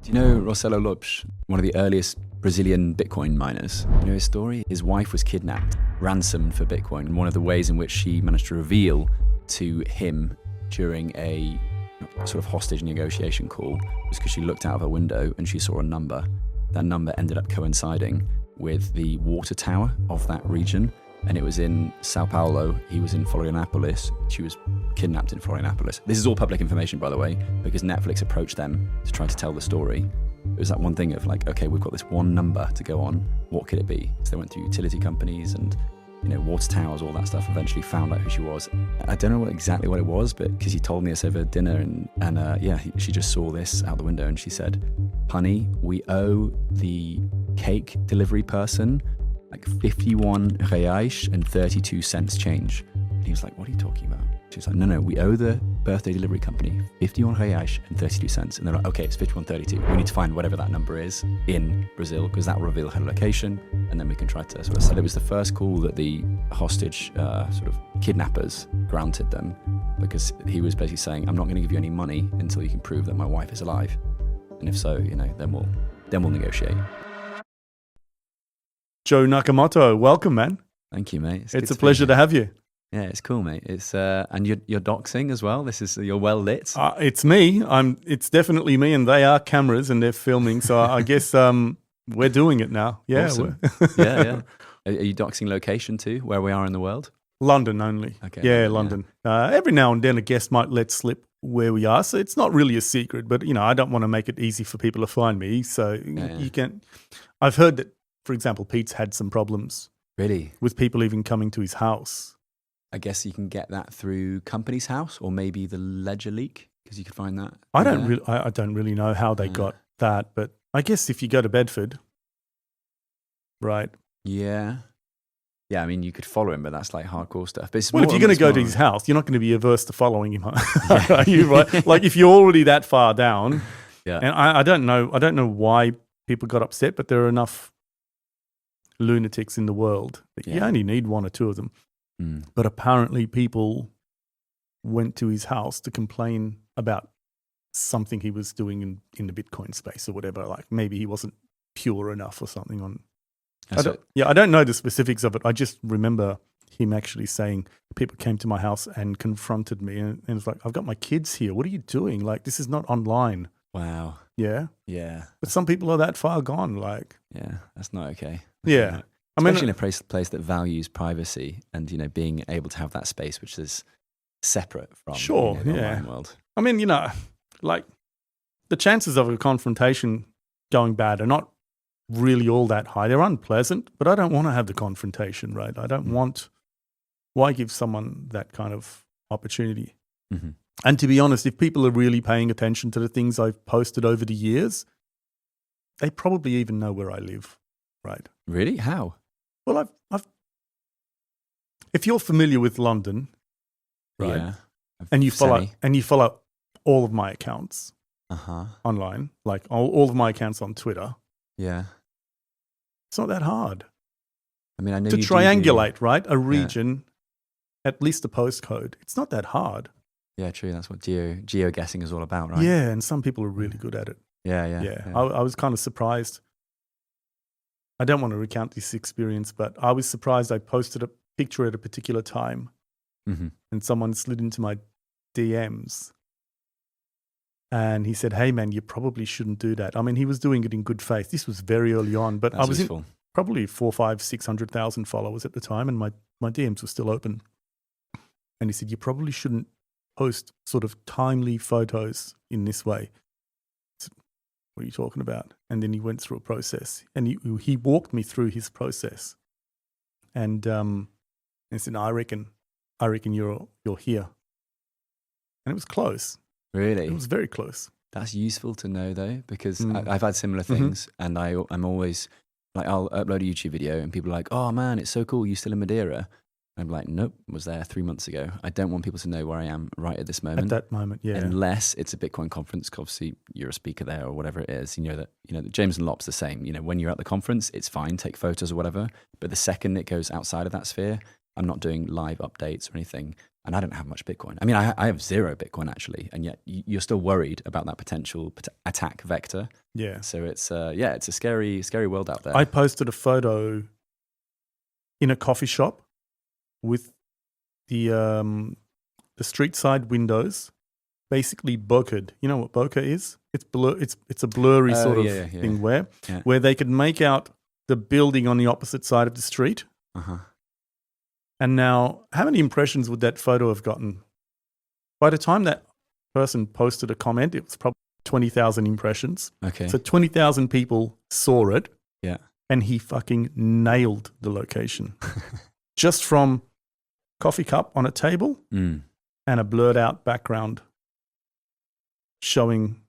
Do you know Rosello Lopes, one of the earliest Brazilian Bitcoin miners? You know his story? His wife was kidnapped, ransomed for Bitcoin, and one of the ways in which she managed to reveal to him during a sort of hostage negotiation call was because she looked out of her window and she saw a number. That number ended up coinciding with the water tower of that region, and it was in Sao Paulo. He was in Florianopolis. She was kidnapped in Florianopolis. This is all public information, by the way, because Netflix approached them to try to tell the story. It was that one thing of like, okay, we've got this one number to go on. What could it be? So they went through utility companies and, you know, water towers, all that stuff. Eventually found out who she was. I don't know exactly what it was, but because he told me this over dinner, she just saw this out the window and she said, "Honey, we owe the cake delivery person like 51 reais and 32 cents change." And he was like, "What are you talking about?" She was like, no, we owe the birthday delivery company 51 reais and 32 cents. And they're like, okay, it's 51.32. We need to find whatever that number is in Brazil because that will reveal her location. And then we can try to sort of sell. It was the first call that the hostage sort of kidnappers granted them, because he was basically saying, I'm not going to give you any money until you can prove that my wife is alive. And if so, you know, then we'll negotiate. Joe Nakamoto, welcome, man. Thank you, mate. It's a pleasure to have you. Yeah, it's cool, mate. It's and you're doxing as well. You're well lit. It's me. It's definitely me, and they are cameras and they're filming. So I guess we're doing it now. Yeah, awesome. yeah. Are you doxing location too? Where we are in the world? London only. Okay. Yeah, London. Yeah. Every now and then a guest might let slip where we are, so it's not really a secret. But you know, I don't want to make it easy for people to find me. So you can. I've heard that, for example, Pete's had some problems. Really? With people even coming to his house. I guess you can get that through Company's House or maybe the Ledger leak, because you could find that. I don't really know how they got that, but I guess if you go to Bedford, right? Yeah. Yeah, I mean, you could follow him, but that's like hardcore stuff. But if you're going to go to his house, you're not going to be averse to following him, are you? Right? Like if you're already that far down, and I don't know why people got upset, but there are enough lunatics in the world that you only need one or two of them. But apparently people went to his house to complain about something he was doing in the Bitcoin space or whatever. Like maybe he wasn't pure enough or something on. I don't know the specifics of it. I just remember him actually saying people came to my house and confronted me and it's like, I've got my kids here. What are you doing? Like, this is not online. Wow. Yeah. Yeah. But some people are that far gone. Like, yeah, that's not okay. Yeah. Especially in a place that values privacy and, you know, being able to have that space which is separate from the online world. I mean, you know, like the chances of a confrontation going bad are not really all that high. They're unpleasant, but I don't want to have the confrontation, right? I don't want, why give someone that kind of opportunity? Mm-hmm. And to be honest, if people are really paying attention to the things I've posted over the years, they probably even know where I live, right? Really? How? Well, I've if you're familiar with London, right, yeah, and you follow all of my accounts online, like all of my accounts on Twitter, yeah, it's not that hard. I mean, I know to triangulate, right, a region, at least a postcode. It's not that hard. Yeah, true. That's what geo guessing is all about, right? Yeah, and some people are really good at it. Yeah. I was kind of surprised. I don't want to recount this experience, but I was surprised. I posted a picture at a particular time and someone slid into my DMs and he said, "Hey man, you probably shouldn't do that." I mean, he was doing it in good faith. This was very early on, but I was in probably 400,000, 500,000, 600,000 followers at the time and my DMs were still open. And he said, "You probably shouldn't post sort of timely photos in this way." What are you talking about? And then he went through a process and he walked me through his process. And he said, I reckon you're here. And it was close. Really? It was very close. That's useful to know though, because I've had similar things and I'm always like, I'll upload a YouTube video and people are like, "Oh man, it's so cool. You still in Madeira?" I'm like, nope, was there 3 months ago. I don't want people to know where I am right at this moment. At that moment, yeah. Unless it's a Bitcoin conference, 'cause obviously you're a speaker there or whatever it is. You know that James and Lopes the same. You know, when you're at the conference, it's fine, take photos or whatever. But the second it goes outside of that sphere, I'm not doing live updates or anything. And I don't have much Bitcoin. I mean, I have 0 Bitcoin actually, and yet you're still worried about that potential attack vector. Yeah. So it's it's a scary world out there. I posted a photo in a coffee shop with the street side windows basically bokeh'd. You know what bokeh is? It's a blurry sort of thing where they could make out the building on the opposite side of the street. Uh-huh. And now, how many impressions would that photo have gotten? By the time that person posted a comment, it was probably 20,000 impressions. Okay. So 20,000 people saw it. Yeah. And he fucking nailed the location. Just from coffee cup on a table and a blurred out background showing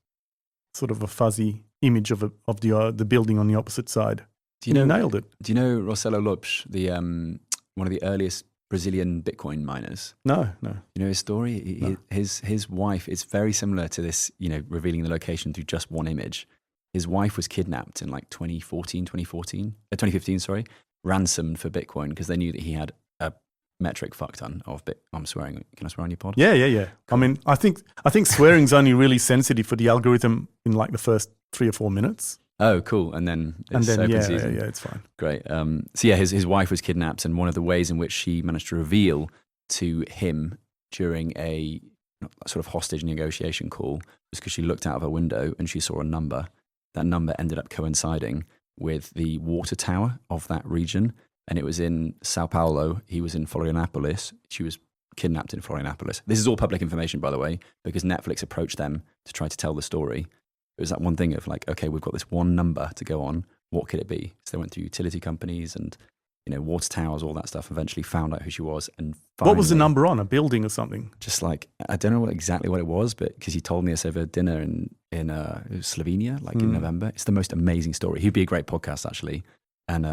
sort of a fuzzy image of the building on the opposite side. He nailed it. Do you know Rosello Lopes, the one of the earliest Brazilian Bitcoin miners? No. You know his story? No. His wife, it's very similar to this, revealing the location through just one image. His wife was kidnapped in like 2015, sorry, ransomed for Bitcoin because they knew that he had a metric fuck ton of I'm swearing. Can I swear on your pod? Yeah. Cool. I mean, I think swearing's only really sensitive for the algorithm in like the first 3 or 4 minutes. Oh, cool. And then open season. Yeah, it's fine. Great. So yeah, his wife was kidnapped, and one of the ways in which she managed to reveal to him during a sort of hostage negotiation call was because she looked out of her window and she saw a number. That number ended up coinciding with the water tower of that region, and it was in Sao Paulo. He was in Florianopolis. She was kidnapped in Florianopolis. This is all public information, by the way, because Netflix approached them to try to tell the story. It was that one thing of like, okay, we've got this one number to go on. What could it be? So they went through utility companies and, water towers, all that stuff, eventually found out who she was. And finally, what was the number on? A building or something? Just like, I don't know exactly what it was, but because he told me this over dinner in Slovenia, like in November. It's the most amazing story. He'd be a great podcast, actually. And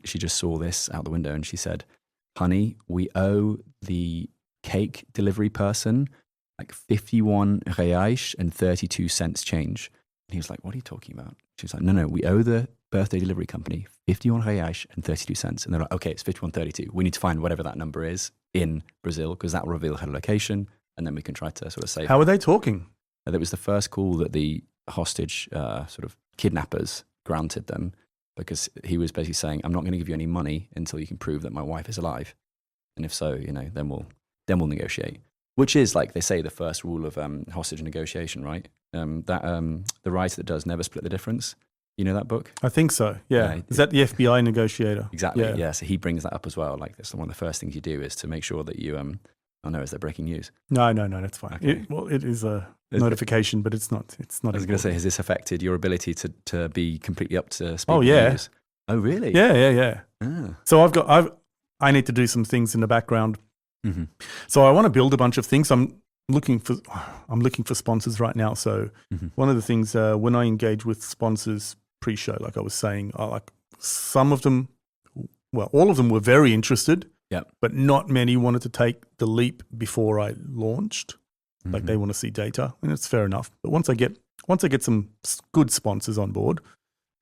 she just saw this out the window and she said, honey, we owe the cake delivery person like 51 reais and 32 cents change. And he was like, what are you talking about? She was like, no, we owe the birthday delivery company 51 reais and 32 cents. And they're like, okay, it's 51.32. We need to find whatever that number is in Brazil because that will reveal her location. And then we can try to sort of save How are they talking? That was the first call that the hostage sort of kidnappers granted them because he was basically saying, I'm not going to give you any money until you can prove that my wife is alive. And if so, then we'll negotiate. Which is, like they say, the first rule of hostage negotiation, right? The writer that does never split the difference. You know that book? I think so, yeah. Is that the FBI negotiator? Exactly, yeah. So he brings that up as well. Like, that's one of the first things you do is to make sure that you, is there breaking news? No, that's fine. Okay. It is a notification, but it's not. I was going to say, has this affected your ability to be completely up to speed? Oh, yeah. News? Oh, really? Yeah. Ah. So I need to do some things in the background. Mm-hmm. So I want to build a bunch of things. I'm looking for sponsors right now. So one of the things when I engage with sponsors pre-show, like I was saying, some of them, all of them were very interested. Yep. But not many wanted to take the leap before I launched. Like they want to see data, and it's fair enough. But once I get some good sponsors on board,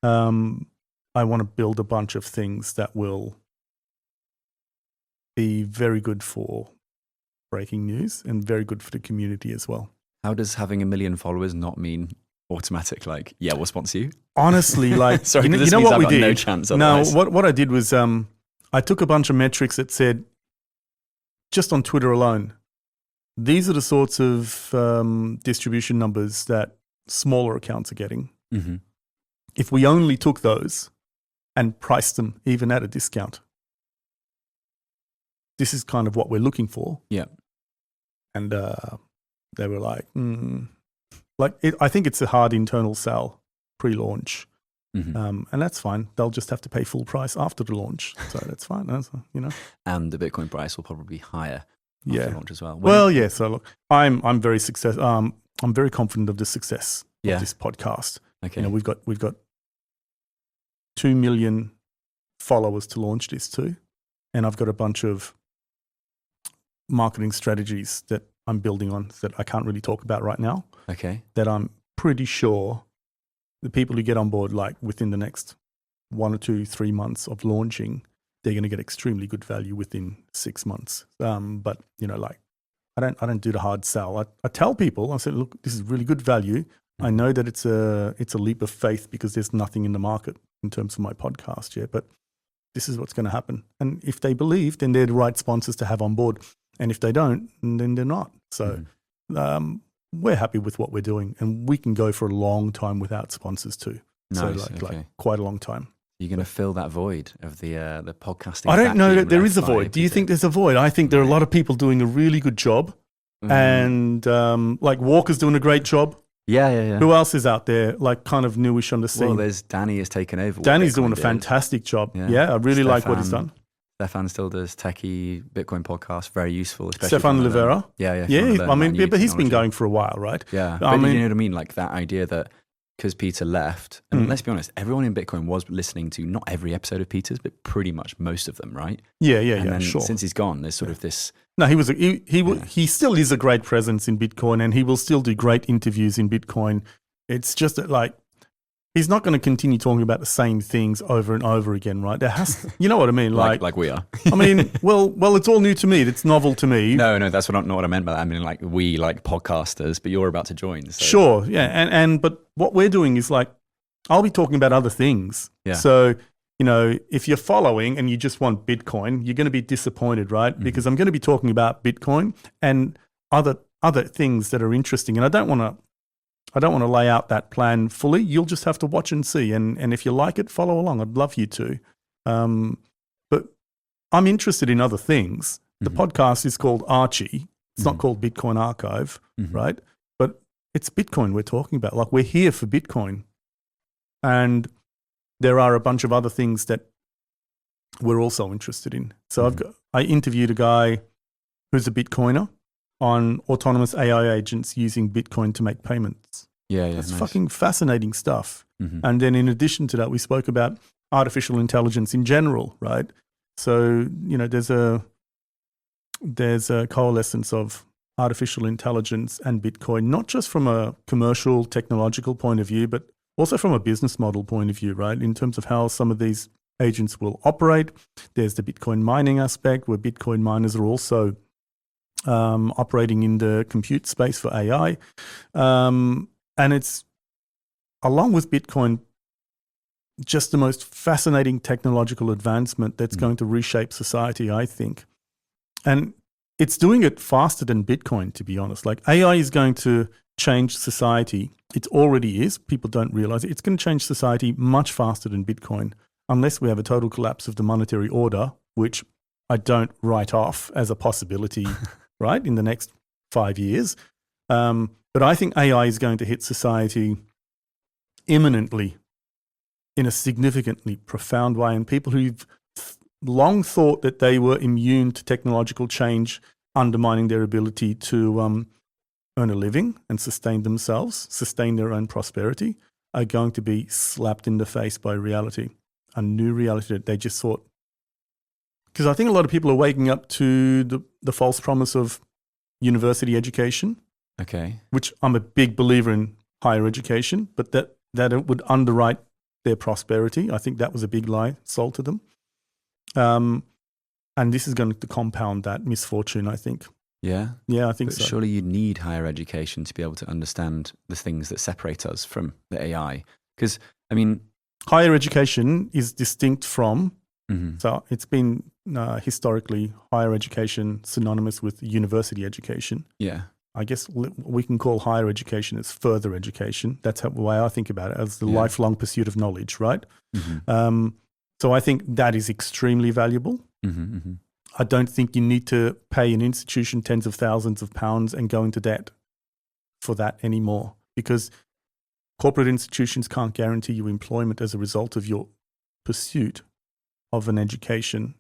I want to build a bunch of things that will be very good for breaking news and very good for the community as well. How does having 1 million followers not mean automatic, like, yeah, we'll sponsor you? Honestly, like, sorry, you know what we did? No chance otherwise. No, what I did was I took a bunch of metrics that said, just on Twitter alone, these are the sorts of distribution numbers that smaller accounts are getting. Mm-hmm. If we only took those and priced them even at a discount, this is kind of what we're looking for. Yeah. And they were like, I think it's a hard internal sell pre-launch. Mm-hmm. And that's fine. They'll just have to pay full price after the launch. So that's fine. And the Bitcoin price will probably be higher after launch as well. So look, I'm very I'm very confident of the success of this podcast. Okay. We've got 2 million followers to launch this to. And I've got a bunch of marketing strategies that I'm building on that I can't really talk about right now. Okay. That I'm pretty sure the people who get on board, like within the next 1 or 2, 3 months of launching, they're going to get extremely good value within 6 months. But like I don't do the hard sell. I tell people, I say, look, this is really good value. I know that it's a leap of faith because there's nothing in the market in terms of my podcast yet, but this is what's going to happen. And if they believe, then they're the right sponsors to have on board. And if they don't, then they're not. So we're happy with what we're doing, and we can go for a long time without sponsors too. Nice, So like quite a long time. You're going to fill that void of the podcasting. I don't know that there is a void. Do you think there's a void? I think there are a lot of people doing a really good job, and like Walker's doing a great job. Yeah. Who else is out there, like kind of newish on the scene? Well, there's Danny has taken over. Danny's doing a fantastic job. Yeah, I really like what he's done. Stefan still does techie Bitcoin podcast, very useful. Especially Stefan Livera. Yeah. I mean, but he's been going for a while, right? Yeah, but you know what I mean? Like that idea that because Peter left, and let's be honest, everyone in Bitcoin was listening to not every episode of Peter's, but pretty much most of them, right? Yeah, and then sure. Since he's gone, there's sort of this. No, he still is a great presence in Bitcoin, and he will still do great interviews in Bitcoin. It's just that, like, he's not going to continue talking about the same things over and over again, right? There has, you know what I mean? Like we are. I mean, well, it's all new to me. It's novel to me. No, that's not what I meant by that. I mean, like we, like podcasters, but you're about to join. So. Sure, yeah, but what we're doing is like, I'll be talking about other things. Yeah. So, if you're following and you just want Bitcoin, you're going to be disappointed, right? Because I'm going to be talking about Bitcoin and other things that are interesting, and I don't want to lay out that plan fully. You'll just have to watch and see. And if you like it, follow along. I'd love you to. But I'm interested in other things. The podcast is called Archie. It's not called Bitcoin Archive, right? But it's Bitcoin we're talking about. Like, we're here for Bitcoin. And there are a bunch of other things that we're also interested in. So I interviewed a guy who's a Bitcoiner on autonomous AI agents using Bitcoin to make payments. Yeah, It's fucking fascinating stuff. And then in addition to that, we spoke about artificial intelligence in general, right? So, there's a coalescence of artificial intelligence and Bitcoin, not just from a commercial, technological point of view, but also from a business model point of view, right? In terms of how some of these agents will operate. There's the Bitcoin mining aspect, where Bitcoin miners are also operating in the compute space for AI. And it's, along with Bitcoin, just the most fascinating technological advancement that's going to reshape society, I think. And it's doing it faster than Bitcoin, to be honest. Like, AI is going to change society. It already is. People don't realize it. It's going to change society much faster than Bitcoin, unless we have a total collapse of the monetary order, which I don't write off as a possibility, right, in the next 5 years. But I think AI is going to hit society imminently in a significantly profound way. And people who've long thought that they were immune to technological change undermining their ability to earn a living and sustain themselves, sustain their own prosperity, are going to be slapped in the face by reality, a new reality that they just thought. Because I think a lot of people are waking up to the false promise of university education. Okay. Which I'm a big believer in higher education, but that it would underwrite their prosperity. I think that was a big lie sold to them. And this is going to compound that misfortune, I think. Yeah? Yeah, I think but so. Surely you need higher education to be able to understand the things that separate us from the AI. Because, I mean... Higher education is distinct from... So it's been historically higher education synonymous with university education. Yeah. I guess we can call higher education as further education. That's the way I think about it, as the lifelong pursuit of knowledge, right? So I think that is extremely valuable. I don't think you need to pay an institution tens of thousands of pounds and go into debt for that anymore, because corporate institutions can't guarantee you employment as a result of your pursuit of an education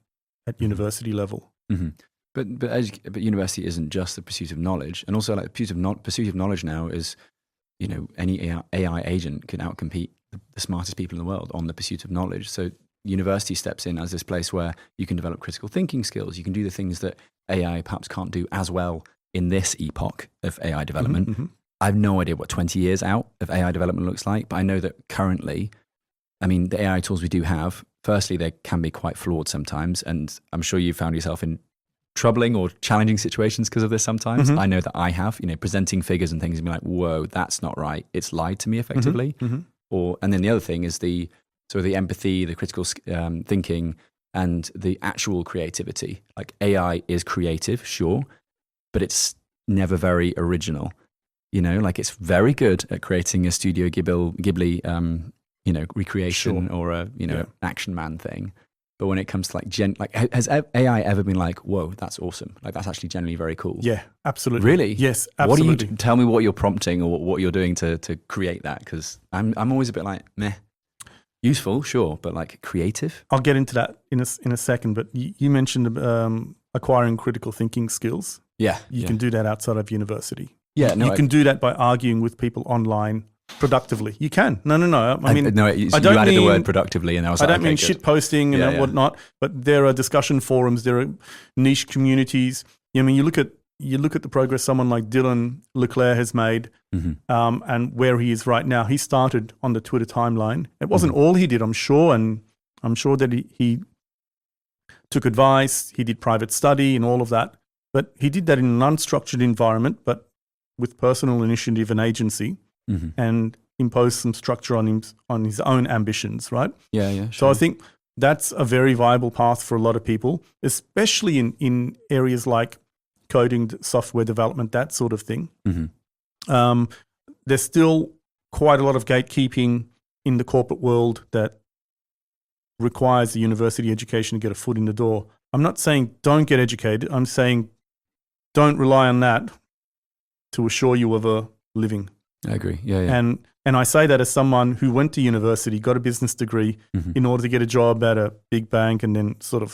at university level. But university isn't just the pursuit of knowledge, and also like the pursuit of knowledge now is, any AI agent can outcompete the smartest people in the world on the pursuit of knowledge. So university steps in as this place where you can develop critical thinking skills. You can do the things that AI perhaps can't do as well in this epoch of AI development. I have no idea what 20 years out of AI development looks like, but I know that currently, I mean, the AI tools we do have firstly, they can be quite flawed sometimes. And I'm sure you found yourself in troubling or challenging situations because of this sometimes. I know that I have, presenting figures and things and be like, whoa, that's not right. It's lied to me effectively. And then the other thing is the empathy, the critical thinking, and the actual creativity. Like AI is creative, sure, but it's never very original. Like it's very good at creating a Studio Ghibli recreation or an Action Man thing. But when it comes to has AI ever been like, whoa, that's awesome? Like that's actually generally very cool. Yeah, absolutely. Really? Yes, absolutely. Tell me what you're prompting or what you're doing to create that? Because I'm always a bit like, meh. Useful, sure, but like creative? I'll get into that in a second, but you mentioned acquiring critical thinking skills. Yeah. You can do that outside of university. Yeah, you can do that by arguing with people online productively. You can. No. I mean, you added the word productively, and I was like, I don't mean shit posting and whatnot, but there are discussion forums, there are niche communities. I mean, you look at the progress someone like Dylan Leclerc has made, and where he is right now. He started on the Twitter timeline. It wasn't all he did, I'm sure, and I'm sure that he took advice, he did private study and all of that, but he did that in an unstructured environment, but with personal initiative and agency, and imposed some structure on his own ambitions, right? Yeah, sure. So I think that's a very viable path for a lot of people, especially in areas like coding, software development, that sort of thing. There's still quite a lot of gatekeeping in the corporate world that requires a university education to get a foot in the door. I'm not saying don't get educated. I'm saying don't rely on that to assure you of a living. I agree. Yeah. And I say that as someone who went to university, got a business degree in order to get a job at a big bank, and then sort of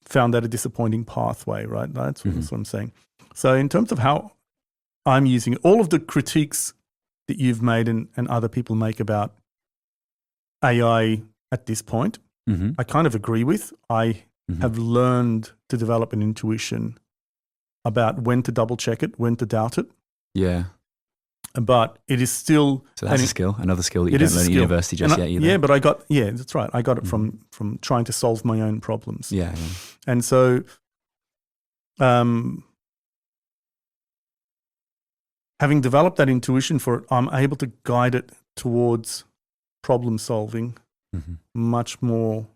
found that a disappointing pathway, right? That's what I'm saying. So in terms of how I'm using it, all of the critiques that you've made and other people make about AI at this point, I kind of agree with. I have learned to develop an intuition about when to double check it, when to doubt it. Yeah. But it is still... So that's a skill, another skill that you don't learn at university just yet either. Yeah, but that's right. I got it from trying to solve my own problems. Yeah. And so having developed that intuition for it, I'm able to guide it towards problem solving much more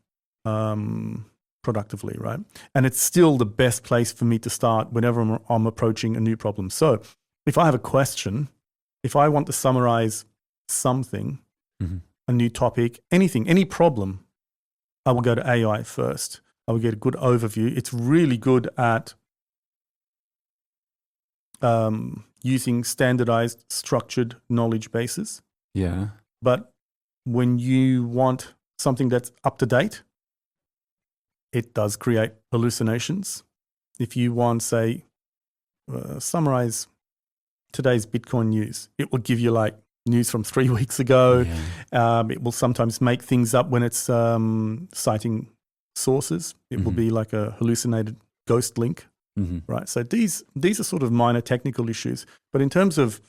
productively, right? And it's still the best place for me to start whenever I'm approaching a new problem. So if I have a question, if I want to summarize something, a new topic, anything, any problem, I will go to AI first. I will get a good overview. It's really good at using standardized, structured knowledge bases. Yeah. But when you want something that's up to date, it does create hallucinations. If you want, say, summarize today's Bitcoin news, it will give you like news from 3 weeks ago. Yeah. It will sometimes make things up when it's citing sources. It will be like a hallucinated ghost link, right? So these are sort of minor technical issues. But in terms of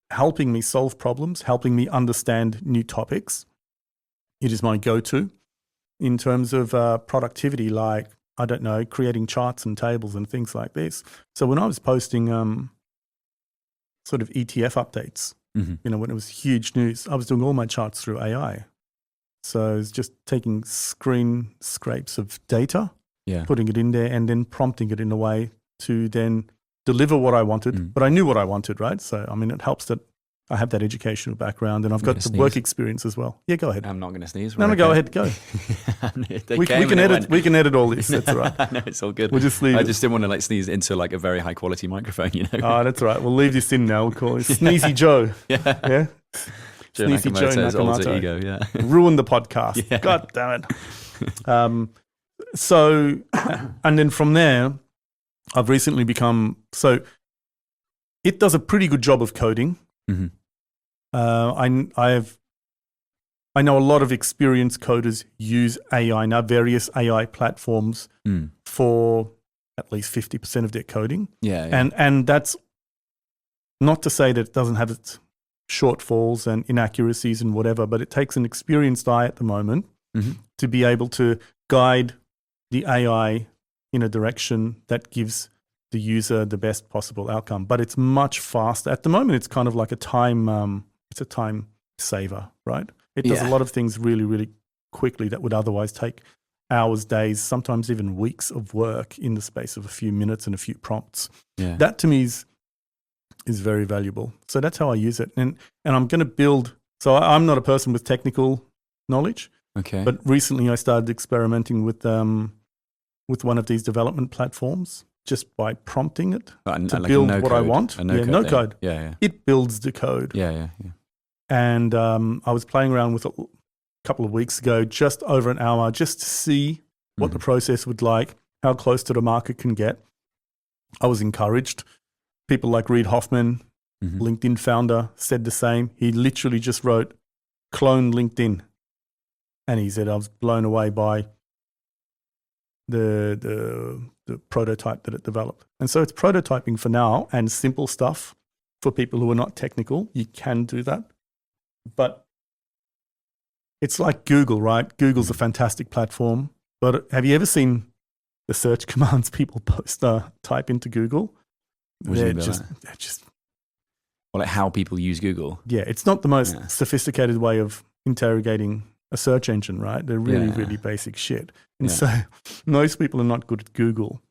helping me solve problems, helping me understand new topics, it is my go-to. In terms of productivity, like, I don't know, creating charts and tables and things like this. So when I was posting sort of ETF updates, when it was huge news, I was doing all my charts through AI. So I was just taking screen scrapes of data, putting it in there, and then prompting it in a way to then deliver what I wanted. But I knew what I wanted, right? So, I mean, it helps that I have that educational background, and I've got the work experience as well. Yeah, go ahead. I'm not going to sneeze. No, go ahead, go. we can edit all this. That's all right. No, it's all good. We'll just leave I just didn't want to like sneeze into like a very high quality microphone, Oh, that's all right. We'll leave this in now. We'll call it Sneezy Joe. Yeah. Sneezy Joe Nakamoto. Alter ego, Ruin the podcast. Yeah. God damn it. So, and then from there, I've recently become, so it does a pretty good job of coding. I know a lot of experienced coders use AI now, various AI platforms for at least 50% of their coding. Yeah. And that's not to say that it doesn't have its shortfalls and inaccuracies and whatever, but it takes an experienced eye at the moment to be able to guide the AI in a direction that gives the user the best possible outcome. But it's much faster. At the moment, it's kind of like a time saver, right? It does a lot of things really, really quickly that would otherwise take hours, days, sometimes even weeks of work in the space of a few minutes and a few prompts. Yeah. That to me is very valuable. So that's how I use it. And I'm going to build, so I'm not a person with technical knowledge, but recently I started experimenting with one of these development platforms just by prompting it to like build no what code, I want. No code. Yeah. It builds the code. Yeah. And I was playing around with it a couple of weeks ago, just over an hour, just to see what the process would like, how close to the market can get. I was encouraged. People like Reid Hoffman, LinkedIn founder, said the same. He literally just wrote, clone LinkedIn. And he said, I was blown away by the prototype that it developed. And so it's prototyping for now and simple stuff for people who are not technical. You can do that. But it's like Google, right? Google's a fantastic platform. But have you ever seen the search commands people type into Google? They're just well, like how people use Google. Yeah, it's not the most sophisticated way of interrogating a search engine, right? They're really, really basic shit. And so most people are not good at Google.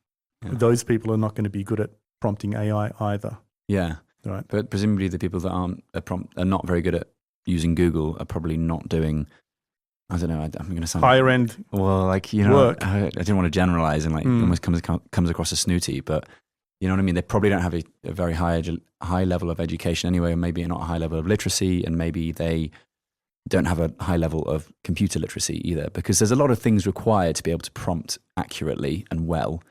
Yeah. Those people are not going to be good at prompting AI either. Yeah. Right. But presumably the people that are not very good at using Google are probably not doing, I don't know, I'm going to sound higher end. Well, like, you know, work. I didn't want to generalize and like almost comes across as snooty, but you know what I mean? They probably don't have a very high level of education anyway, and maybe not a high level of literacy, and maybe they don't have a high level of computer literacy either, because there's a lot of things required to be able to prompt accurately and well.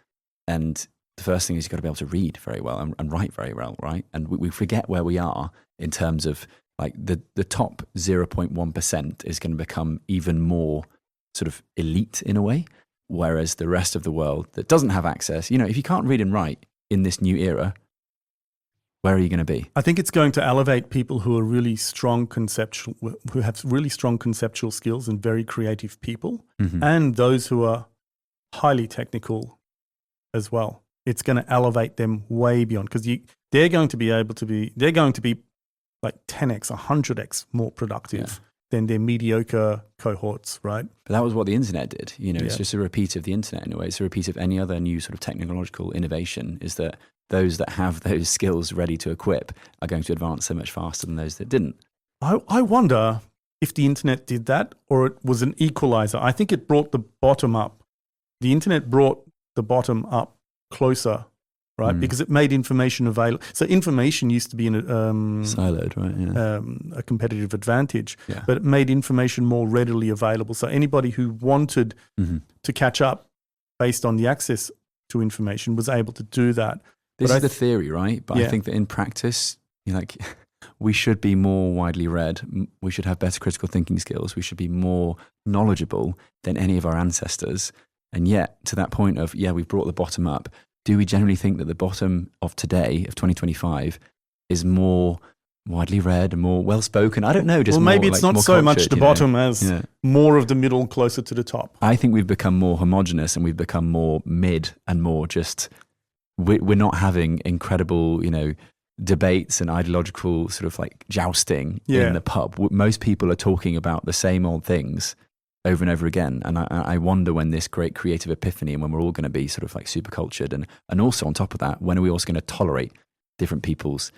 And the first thing is you've got to be able to read very well and write very well, right? And we forget where we are in terms of like the top 0.1% is going to become even more sort of elite in a way, whereas the rest of the world that doesn't have access, you know, if you can't read and write in this new era, where are you going to be? I think it's going to elevate people who are really strong who have really strong conceptual skills and very creative people, and those who are highly technical as well. It's going to elevate them way beyond, because they're going to be like 10x, 100x more productive than their mediocre cohorts, right? But that was what the internet did. You know, it's just a repeat of the internet in a way. It's a repeat of any other new sort of technological innovation, is that those that have those skills ready to equip are going to advance so much faster than those that didn't. I wonder if the internet did that or it was an equalizer. I think it brought the bottom up. The internet brought the bottom up closer, right? Because it made information available. So information used to be in siloed, right? Yeah. A competitive advantage, but it made information more readily available. So anybody who wanted to catch up based on the access to information was able to do that. This is the theory, right? But I think that in practice, you know, like we should be more widely read. We should have better critical thinking skills. We should be more knowledgeable than any of our ancestors. And yet, to that point of, we've brought the bottom up. Do we generally think that the bottom of today, of 2025, is more widely read and more well-spoken? I don't know. Just maybe more, it's not so much the bottom as more of the middle closer to the top. I think we've become more homogenous and we've become more mid and more just, we're not having incredible, you know, debates and ideological sort of like jousting in the pub. Most people are talking about the same old things over and over again. And I wonder when this great creative epiphany and when we're all going to be sort of like super cultured. And also on top of that, when are we also going to tolerate different people's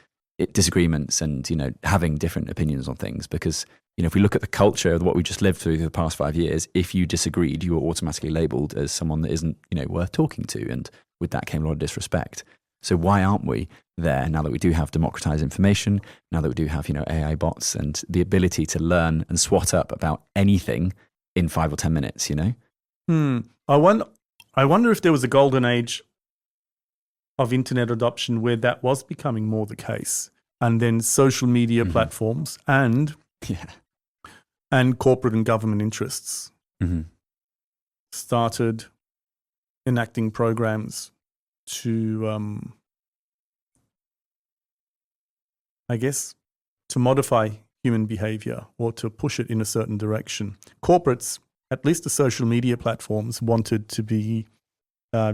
disagreements and, you know, having different opinions on things? Because, you know, if we look at the culture of what we just lived through the past 5 years, if you disagreed, you were automatically labeled as someone that isn't, you know, worth talking to. And with that came a lot of disrespect. So why aren't we there now that we do have democratized information, now that we do have, you know, AI bots and the ability to learn and swat up about anything in 5 or 10 minutes, you know? I wonder if there was a golden age of internet adoption where that was becoming more the case. And then social media platforms and corporate and government interests started enacting programs to, to modify human behavior or to push it in a certain direction. Corporates, at least the social media platforms, wanted to be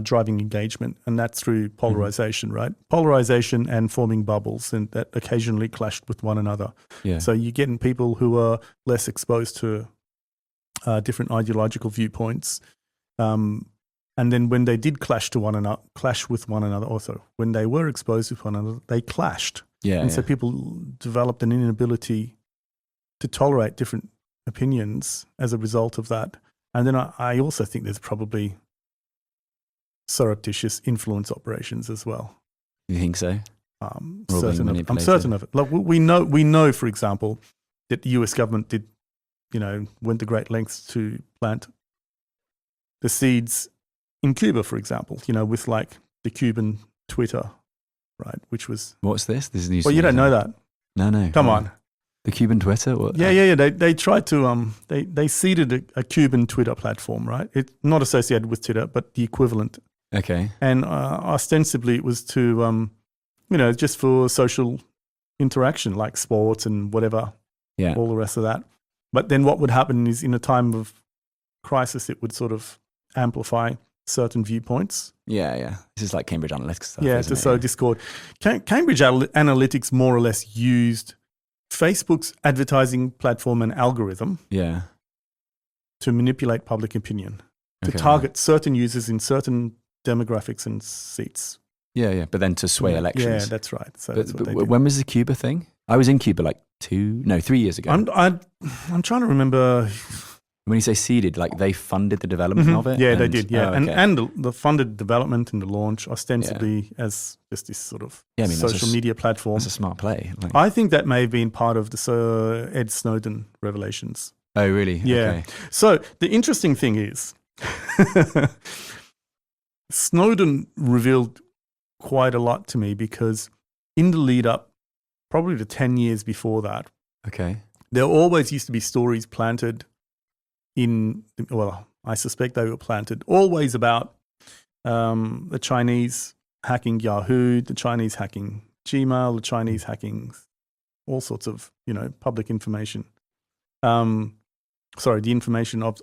driving engagement, and that's through polarization, right? Polarization and forming bubbles, and that occasionally clashed with one another. Yeah. So you're getting people who are less exposed to different ideological viewpoints. And then when they did clash with one another, also when they were exposed to one another, they clashed. Yeah. And so people developed an inability to tolerate different opinions as a result of that. And then I also think there's probably surreptitious influence operations as well. You think so? I'm certain of it. Like we know, for example, that the US government went to great lengths to plant the seeds in Cuba, for example, with like the Cuban Twitter, right? Which was... What's this? This is news. Well, you don't know that. No. Come on. The Cuban Twitter? What? Yeah. They tried to, they seeded a Cuban Twitter platform, right? It's not associated with Twitter, but the equivalent. Okay. And ostensibly it was to, just for social interaction, like sports and whatever, all the rest of that. But then what would happen is in a time of crisis, it would sort of amplify certain viewpoints. Yeah. This is like Cambridge Analytica stuff. Yeah, to sow discord. Cambridge Analytics more or less used Facebook's advertising platform and algorithm to manipulate public opinion, to target certain users in certain demographics and seats. Yeah. But then to sway elections. Yeah, that's right. So that's what they did. When was the Cuba thing? I was in Cuba like 3 years ago. I'm trying to remember. When you say seeded, like they funded the development of it? Yeah, they did. Yeah, and the funded development and the launch ostensibly as just this sort of social media platform. That's a smart play. I think that may have been part of the Sir Ed Snowden revelations. Oh, really? Yeah. Okay. So the interesting thing is, Snowden revealed quite a lot to me because in the lead up, probably the 10 years before that, there always used to be stories planted I suspect they were planted always about the Chinese hacking Yahoo, the Chinese hacking Gmail, the Chinese hacking all sorts of, public information. The information of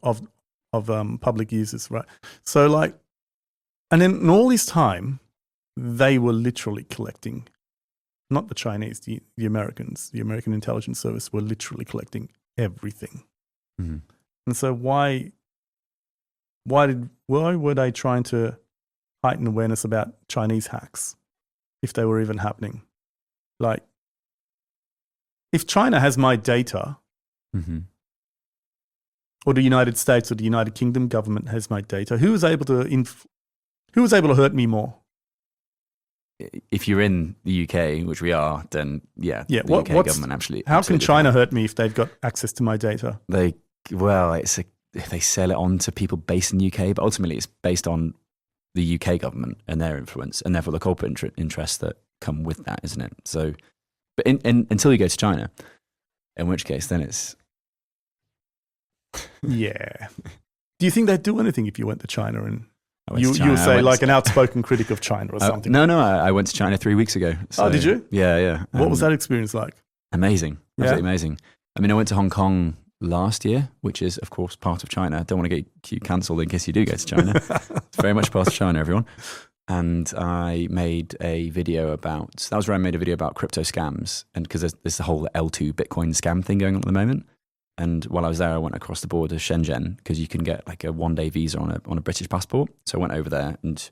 public users, right? So and then in all this time, they were literally collecting, not the Chinese, the Americans, the American intelligence service were literally collecting everything. Mm-hmm. And so why were they trying to heighten awareness about Chinese hacks if they were even happening? Like, if China has my data, or the United States or the United Kingdom government has my data, who was able to hurt me more? If you're in the UK, which we are, then the UK government absolutely. How can China hurt me if they've got access to my data? If they sell it on to people based in the UK, but ultimately it's based on the UK government and their influence, and therefore the corporate interests that come with that, isn't it? So, but until you go to China, in which case then it's... Yeah. Do you think they'd do anything if you went to China and you would say like an outspoken critic of China or something? No, I went to China 3 weeks ago. So, did you? Yeah. What was that experience like? Amazing. Absolutely amazing. I mean, I went to Hong Kong last year, which is, of course, part of China. I don't want to get you cancelled in case you do go to China. It's very much part of China, everyone. And I made a video that was where I made a video about crypto scams. And because there's the whole L2 Bitcoin scam thing going on at the moment. And while I was there, I went across the border to Shenzhen because you can get like a 1-day visa on a British passport. So I went over there and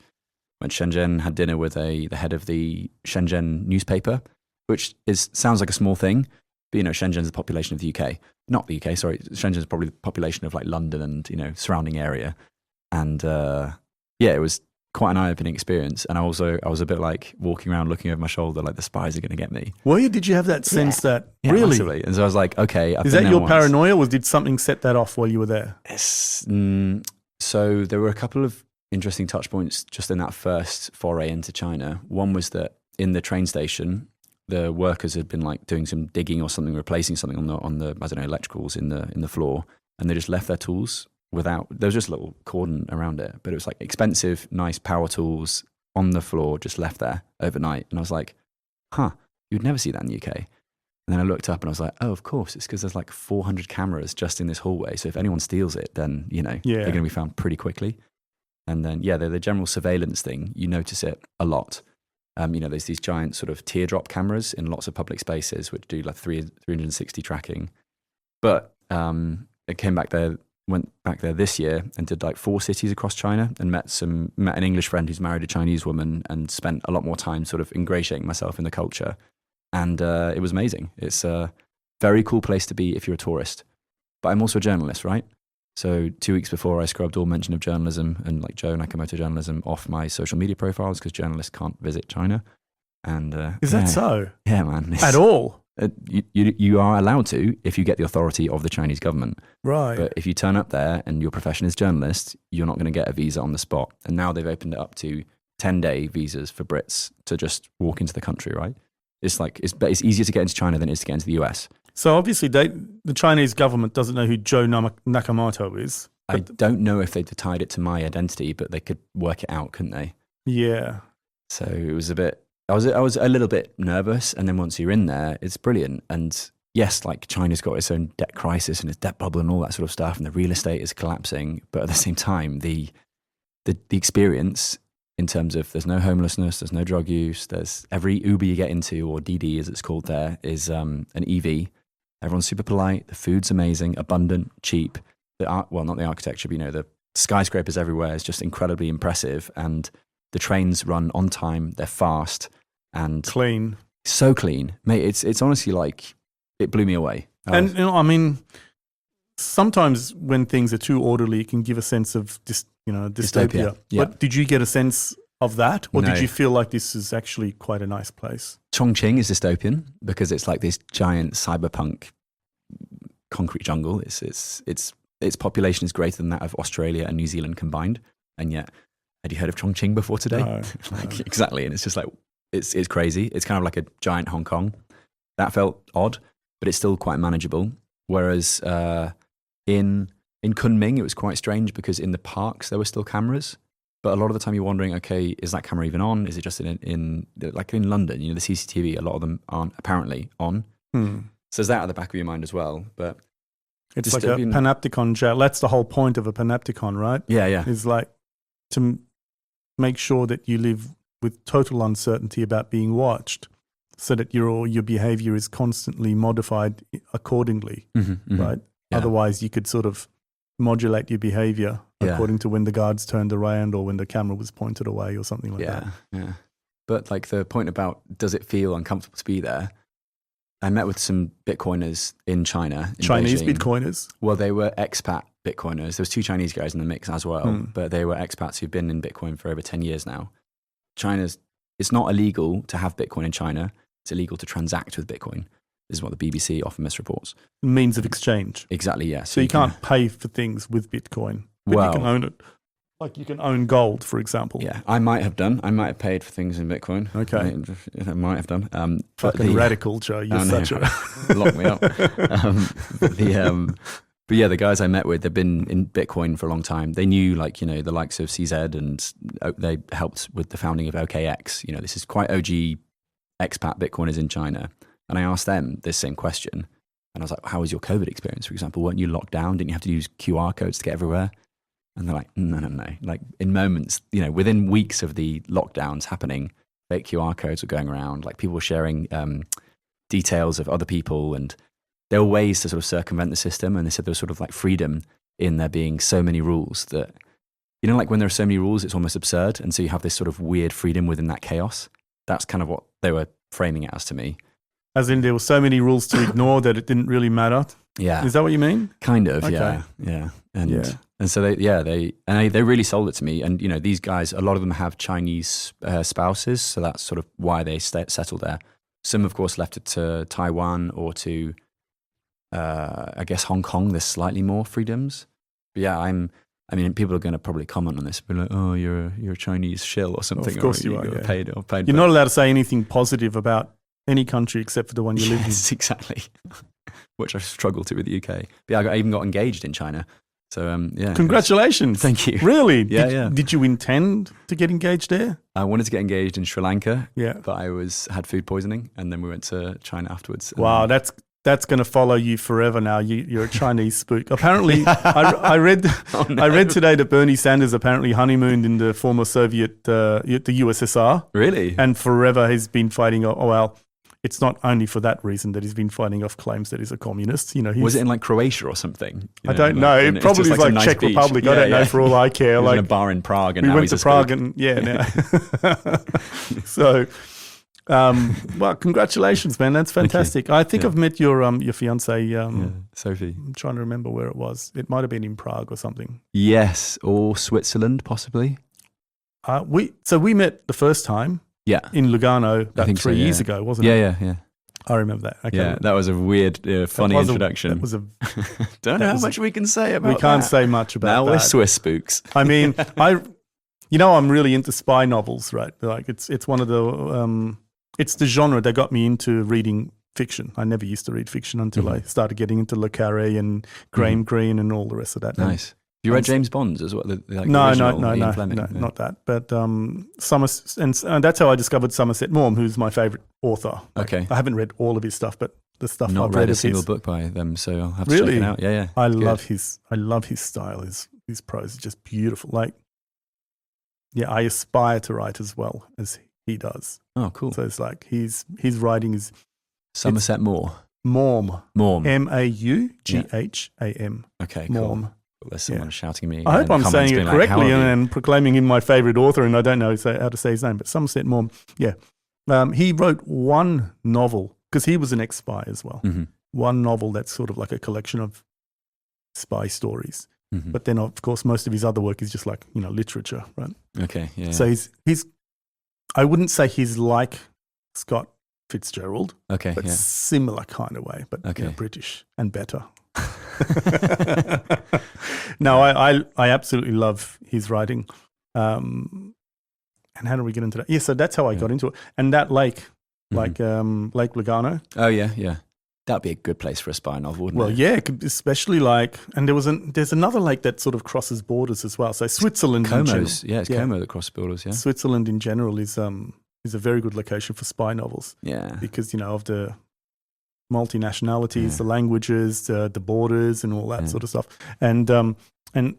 went to Shenzhen, had dinner with the head of the Shenzhen newspaper, which sounds like a small thing, but Shenzhen's the population of the UK. Not the UK, sorry. Shenzhen's probably the population of like London and surrounding area. And it was quite an eye-opening experience. And I was a bit like walking around looking over my shoulder like the spies are going to get me. Did you have that sense that really? Massively. And so I was like, okay. Is that your paranoia, or did something set that off while you were there? So there were a couple of interesting touch points just in that first foray into China. One was that in the train station, the workers had been like doing some digging or something, replacing something on the I don't know, electricals in the floor, and they just left their tools there was just a little cordon around it, but it was like expensive, nice power tools on the floor, just left there overnight. And I was like, you'd never see that in the UK. And then I looked up and I was like, oh, of course, it's because there's like 400 cameras just in this hallway. So if anyone steals it, then, they're going to be found pretty quickly. And then, the general surveillance thing, you notice it a lot. There's these giant sort of teardrop cameras in lots of public spaces, which do like 360 tracking. But it went back there this year and did like 4 cities across China and met an English friend who's married a Chinese woman and spent a lot more time sort of ingratiating myself in the culture. And it was amazing. It's a very cool place to be if you're a tourist. But I'm also a journalist, right? So 2 weeks before, I scrubbed all mention of journalism and like Joe Nakamoto journalism off my social media profiles because journalists can't visit China. And is that so? Yeah, man. At all? You are allowed to if you get the authority of the Chinese government. Right. But if you turn up there and your profession is journalist, you're not going to get a visa on the spot. And now they've opened it up to 10-day visas for Brits to just walk into the country, right? It's like it's easier to get into China than it is to get into the US. So obviously the Chinese government doesn't know who Joe Nakamoto is. I don't know if they tied it to my identity, but they could work it out, couldn't they? Yeah. So it was a bit. I was a little bit nervous, and then once you're in there, it's brilliant. And yes, like China's got its own debt crisis and its debt bubble and all that sort of stuff, and the real estate is collapsing. But at the same time, the experience in terms of there's no homelessness, there's no drug use, there's every Uber you get into, or DD as it's called there, is an EV. Everyone's super polite. The food's amazing, abundant, cheap. Not the architecture, but the skyscrapers everywhere is just incredibly impressive. And the trains run on time. They're fast and clean. So clean, mate. It's honestly like it blew me away. And sometimes when things are too orderly, it can give a sense of dystopia. Yeah. But did you get a sense of that, or No. did you feel like this is actually quite a nice place? Chongqing is dystopian because it's like this giant cyberpunk concrete jungle. Its population is greater than that of Australia and New Zealand combined, and yet, had you heard of Chongqing before today? No. Exactly, and it's just like it's crazy. It's kind of like a giant Hong Kong. That felt odd, but it's still quite manageable. Whereas in Kunming, it was quite strange because in the parks there were still cameras, but a lot of the time you're wondering, okay, is that camera even on? Is it just in like in London? The CCTV, a lot of them aren't apparently on. So there's that at the back of your mind as well. But it's like a panopticon jail. That's the whole point of a panopticon, right? Yeah. It's like to make sure that you live with total uncertainty about being watched, so that your behavior is constantly modified accordingly, right? Yeah. Otherwise, you could sort of modulate your behavior according to when the guards turned around or when the camera was pointed away or something like that. Yeah. But like the point about does it feel uncomfortable to be there? I met with some Bitcoiners in China. Chinese Beijing. Bitcoiners? Well, they were expat Bitcoiners. There was 2 Chinese guys in the mix as well, but they were expats who've been in Bitcoin for over 10 years now. It's not illegal to have Bitcoin in China. It's illegal to transact with Bitcoin. This is what the BBC often misreports. Means of exchange. Exactly, yeah. So you can't pay for things with Bitcoin, but you can own it. Like you can own gold, for example. Yeah, I might have done. I might have paid for things in Bitcoin. Okay. I might have done. Fucking radical, Joe. You're such a... Lock me up. But yeah, the guys I met with, they've been in Bitcoin for a long time. They knew the likes of CZ, and they helped with the founding of OKX. This is quite OG expat Bitcoiners in China. And I asked them this same question. And I was like, how was your COVID experience, for example? Weren't you locked down? Didn't you have to use QR codes to get everywhere? And they're like, no. Like in moments, within weeks of the lockdowns happening, fake QR codes were going around. Like people were sharing details of other people, and there were ways to sort of circumvent the system. And they said there was sort of like freedom in there being so many rules that, like when there are so many rules, it's almost absurd. And so you have this sort of weird freedom within that chaos. That's kind of what they were framing it as to me. As in there were so many rules to ignore that it didn't really matter? Yeah. Is that what you mean? Kind of, okay. Yeah. And so they really sold it to me. And, these guys, a lot of them have Chinese spouses. So that's sort of why they settled there. Some, of course, left it to Taiwan or to, I guess, Hong Kong. There's slightly more freedoms. But yeah, people are going to probably comment on this, be like, "Oh, you're a Chinese shill or something." Of course or you are. You're Yeah. paid. You're not allowed to say anything positive about any country except for the one you live in. Yes, exactly. Which I struggle to with the UK. But yeah, I even got engaged in China. So yeah. Congratulations. Thank you. Really? Yeah. Did you intend to get engaged there? I wanted to get engaged in Sri Lanka. Yeah. But I had food poisoning, and then we went to China afterwards. Wow, that's going to follow you forever now. You're a Chinese spook. Apparently, I read today that Bernie Sanders apparently honeymooned in the former Soviet, the USSR. Really? And forever he's been fighting. Oh well, it's not only for that reason that he's been fighting off claims that he's a communist. Was it in like Croatia or something? I don't know. It probably is like nice Czech beach. Republic. Yeah, I don't know for all I care. He was like in a bar in Prague, and we now went he's to a Prague, spook. and now. So. Well, congratulations, man. That's fantastic. I think I've met your fiance, Sophie. I'm trying to remember where it was. It might have been in Prague or something. Yes, or Switzerland, possibly. We met the first time. Yeah. In Lugano about 3 years ago, wasn't it? Yeah. I remember that. Okay. Yeah, that was a weird, funny introduction. That was Don't know how much we can say about that. We can't say much about that. Now we're Swiss spooks. I mean, I'm really into spy novels, right? Like it's one of the it's the genre that got me into reading fiction. I never used to read fiction until I started getting into Le Carré and Graham Greene and all the rest of that. Nice. You read James Bond's as well? No, not that. But and that's how I discovered Somerset Maugham, who's my favourite author. Okay. I haven't read all of his stuff, but the stuff Not I've read read a of single his, book by them, so I'll have to check it out. Yeah. I love his style. His prose is just beautiful. Like, yeah, I aspire to write as well as he does. Oh, cool. So it's like his writing is Somerset Maugham. Maugham. Maugham. Okay, Maugham. Cool. There's someone shouting me. I hope I'm saying it correctly and proclaiming him my favourite author, and I don't know how to say his name, but Somerset Maugham. Yeah. He wrote one novel, because he was an ex-spy as well. Mm-hmm. One novel that's sort of like a collection of spy stories. Mm-hmm. But then, of course, most of his other work is just like, literature, right? Okay, yeah. So he's I wouldn't say he's like Scott Fitzgerald, okay, but similar kind of way, but British and better. No, I absolutely love his writing. And how do we get into that? Yeah, so that's how I got into it. And that lake, Lake Lugano. Oh, yeah. That'd be a good place for a spy novel, wouldn't it? Well, yeah, especially and there's another lake that sort of crosses borders as well. So Switzerland in general. Yeah, it's Como that crosses borders, yeah. Switzerland in general is a very good location for spy novels. Yeah. Because, of the multinationalities, the languages, the borders and all that sort of stuff. And during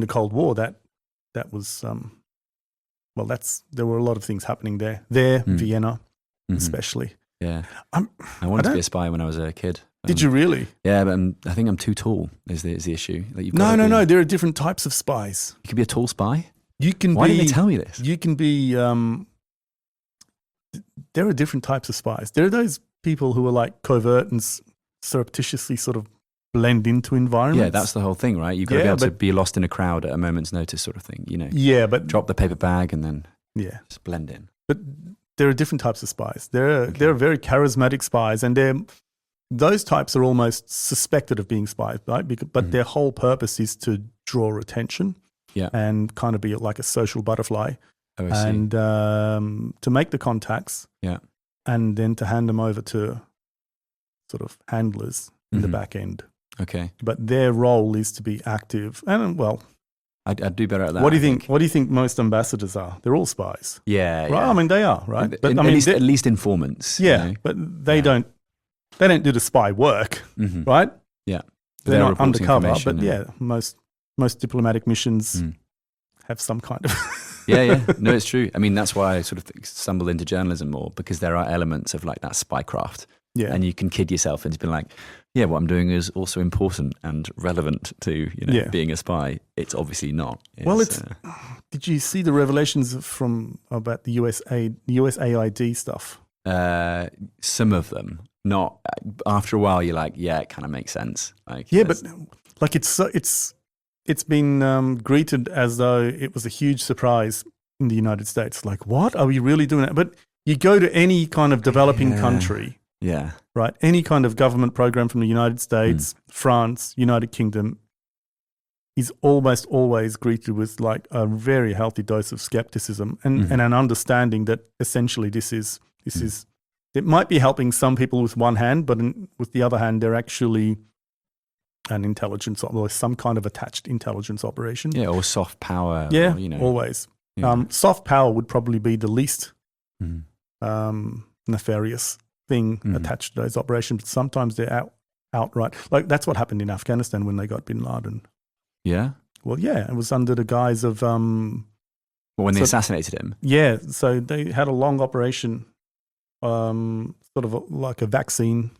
the Cold War, that was, there were a lot of things happening there. Vienna especially. Yeah, I wanted to be a spy when I was a kid. Did you really? Yeah, but I think I'm too tall. Is the issue? No. There are different types of spies. You can be a tall spy. You can. Why didn't they tell me this? You can be. There are different types of spies. There are those people who are like covert and surreptitiously sort of blend into environments. Yeah, that's the whole thing, right? You've got to be able to be lost in a crowd at a moment's notice, sort of thing. Yeah, but drop the paper bag and then just blend in. But there are different types of spies. There are very charismatic spies, and those types are almost suspected of being spies, right? But their whole purpose is to draw attention and kind of be like a social butterfly. Oh, I see. And to make the contacts and then to hand them over to sort of handlers in the back end. Okay. But their role is to be active and, I'd do better at that. What do you think? What do you think most ambassadors are? They're all spies. Yeah, right. I mean, they are, right? But at least informants. Yeah, but they don't do the spy work, right? Yeah, they're not undercover. But most diplomatic missions have some kind of. Yeah. No, it's true. I mean, that's why I sort of stumbled into journalism more, because there are elements of like that spycraft. Yeah, and you can kid yourself into being like, yeah, what I'm doing is also important and relevant to being a spy. It's obviously not. Did you see the revelations about the USAID stuff? Some of them. Not after a while. You're like, yeah, it kind of makes sense. But like it's been greeted as though it was a huge surprise in the United States. Like, what are we really doing that? But you go to any kind of developing country. Yeah. Right. Any kind of government program from the United States, France, United Kingdom is almost always greeted with like a very healthy dose of skepticism and an understanding that essentially this is it might be helping some people with one hand, but with the other hand, they're actually an intelligence or some kind of attached intelligence operation. Yeah, or soft power. Yeah, or, you know. always. Yeah. Soft power would probably be the least Mm. nefarious thing attached to those operations. But sometimes they're outright. Like that's what happened in Afghanistan when they got bin Laden. Yeah? Well, yeah, it was under the guise of... Well, when they assassinated him? Yeah, so they had a long operation, sort of like a vaccine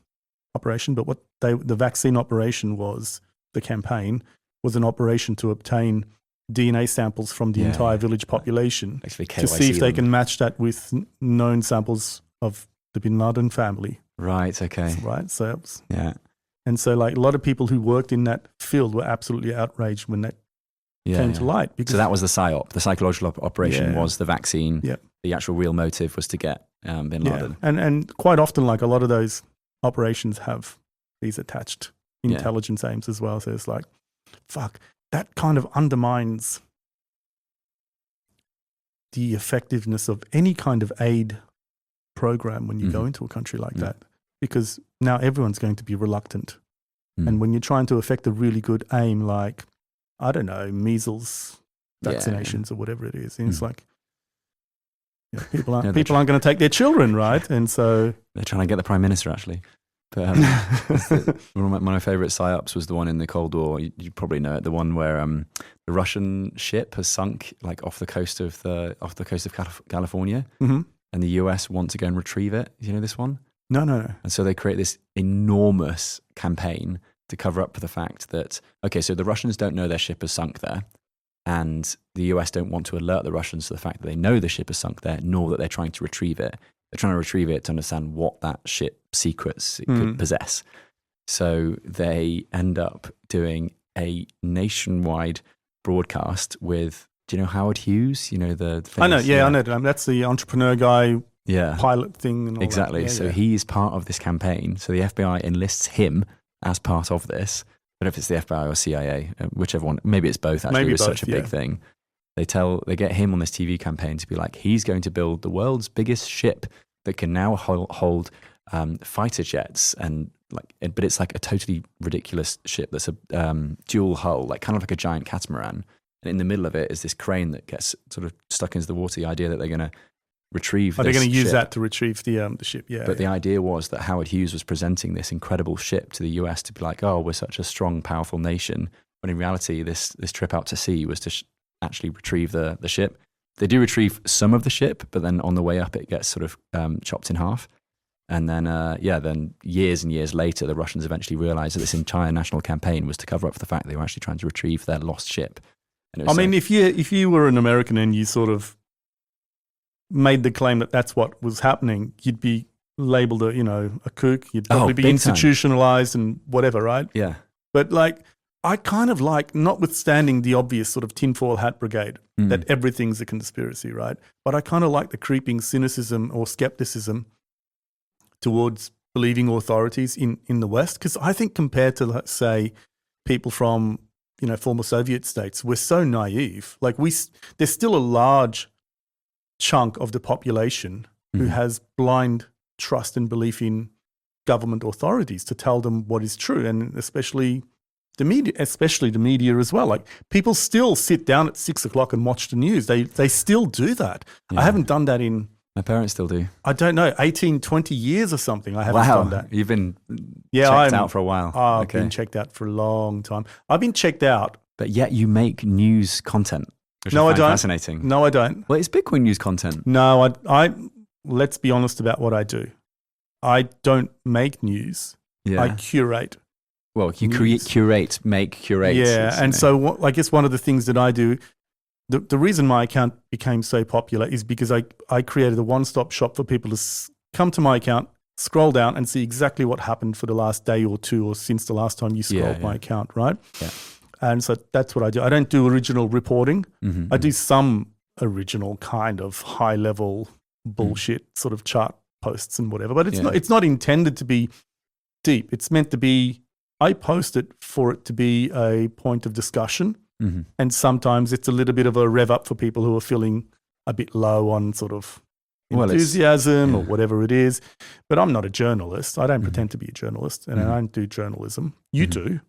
operation, but the vaccine operation was, the campaign, was an operation to obtain DNA samples from the entire village population to see if they can match that with known samples of the bin Laden family. Right, okay. Right, so... Yeah. And so like a lot of people who worked in that field were absolutely outraged when that came to light. So that was the PSYOP. The psychological operation was the vaccine. Yeah. The actual real motive was to get bin Laden. And quite often, like a lot of those operations have these attached intelligence aims as well. So it's like, fuck, that kind of undermines the effectiveness of any kind of aid program when you go into a country like that, because now everyone's going to be reluctant. And when you're trying to affect a really good aim, like, I don't know, measles vaccinations or whatever it is, and it's like, people aren't going to take their children, right? And so they're trying to get the Prime Minister, actually. But one of my favourite psyops was the one in the Cold War. You probably know it. The one where the Russian ship has sunk like off the coast of California, and the US want to go and retrieve it. Do you know this one? No. And so they create this enormous campaign to cover up for the fact that so the Russians don't know their ship has sunk there, and the US don't want to alert the Russians to the fact that they know the ship has sunk there, nor that they're trying to retrieve it. They're trying to retrieve it to understand what that ship secrets it could possess. So they end up doing a nationwide broadcast with, do you know Howard Hughes? You know the famous, I know, I know. That's the entrepreneur guy, pilot thing. And all exactly. That. So he's part of this campain. So the FBI enlists him as part of this. I don't know if it's the FBI or CIA, whichever one. Maybe it's both, actually. Maybe it was such a big thing. They get him on this TV campaign to be like, he's going to build the world's biggest ship that can now hold fighter jets, and but it's like a totally ridiculous ship that's a dual hull, like kind of like a giant catamaran. And in the middle of it is this crane that gets sort of stuck into the water. The idea that they're going to retrieve. They're going to use that to retrieve the ship. Yeah. But the idea was that Howard Hughes was presenting this incredible ship to the US to be like, oh, we're such a strong, powerful nation. When in reality, this trip out to sea was to actually retrieve the ship. They do retrieve some of the ship, but then on the way up, it gets sort of chopped in half. And then, then years and years later, the Russians eventually realized that this entire national campaign was to cover up for the fact that they were actually trying to retrieve their lost ship. And I mean, if you were an American and you sort of made the claim that that's what was happening, you'd be labeled a kook. You'd probably be institutionalized and whatever, right? Yeah. But I kind of like, notwithstanding the obvious sort of tinfoil hat brigade, that everything's a conspiracy, right? But I kind of like the creeping cynicism or skepticism towards believing authorities in the West. Because I think compared to, let's say, people from, former Soviet states, we're so naive. Like there's still a large chunk of the population who has blind trust and belief in government authorities to tell them what is true, and especially the media as well. Like people still sit down at 6 o'clock and watch the news. They still do that. Yeah. I haven't done that in... My parents still do. I don't know, 18, 20 years or something. I haven't done that. You've been checked out for a while. I've been checked out for a long time. I've been checked out. But yet you make news content, which I find fascinating. No, I don't. Well, it's Bitcoin news content. No, I let's be honest about what I do. I don't make news. Yeah. I curate. Well, you make curate. Yeah, and so I guess one of the things that I do, the reason my account became so popular is because I created a one-stop shop for people to come to my account, scroll down and see exactly what happened for the last day or two or since the last time you scrolled my account, right? Yeah. And so that's what I do. I don't do original reporting. I do some original kind of high-level bullshit sort of chart posts and whatever, but it's not intended to be deep. It's meant to be... I post it for it to be a point of discussion, and sometimes it's a little bit of a rev up for people who are feeling a bit low on sort of enthusiasm or whatever it is. But I'm not a journalist. I don't pretend to be a journalist, and I don't do journalism. You do.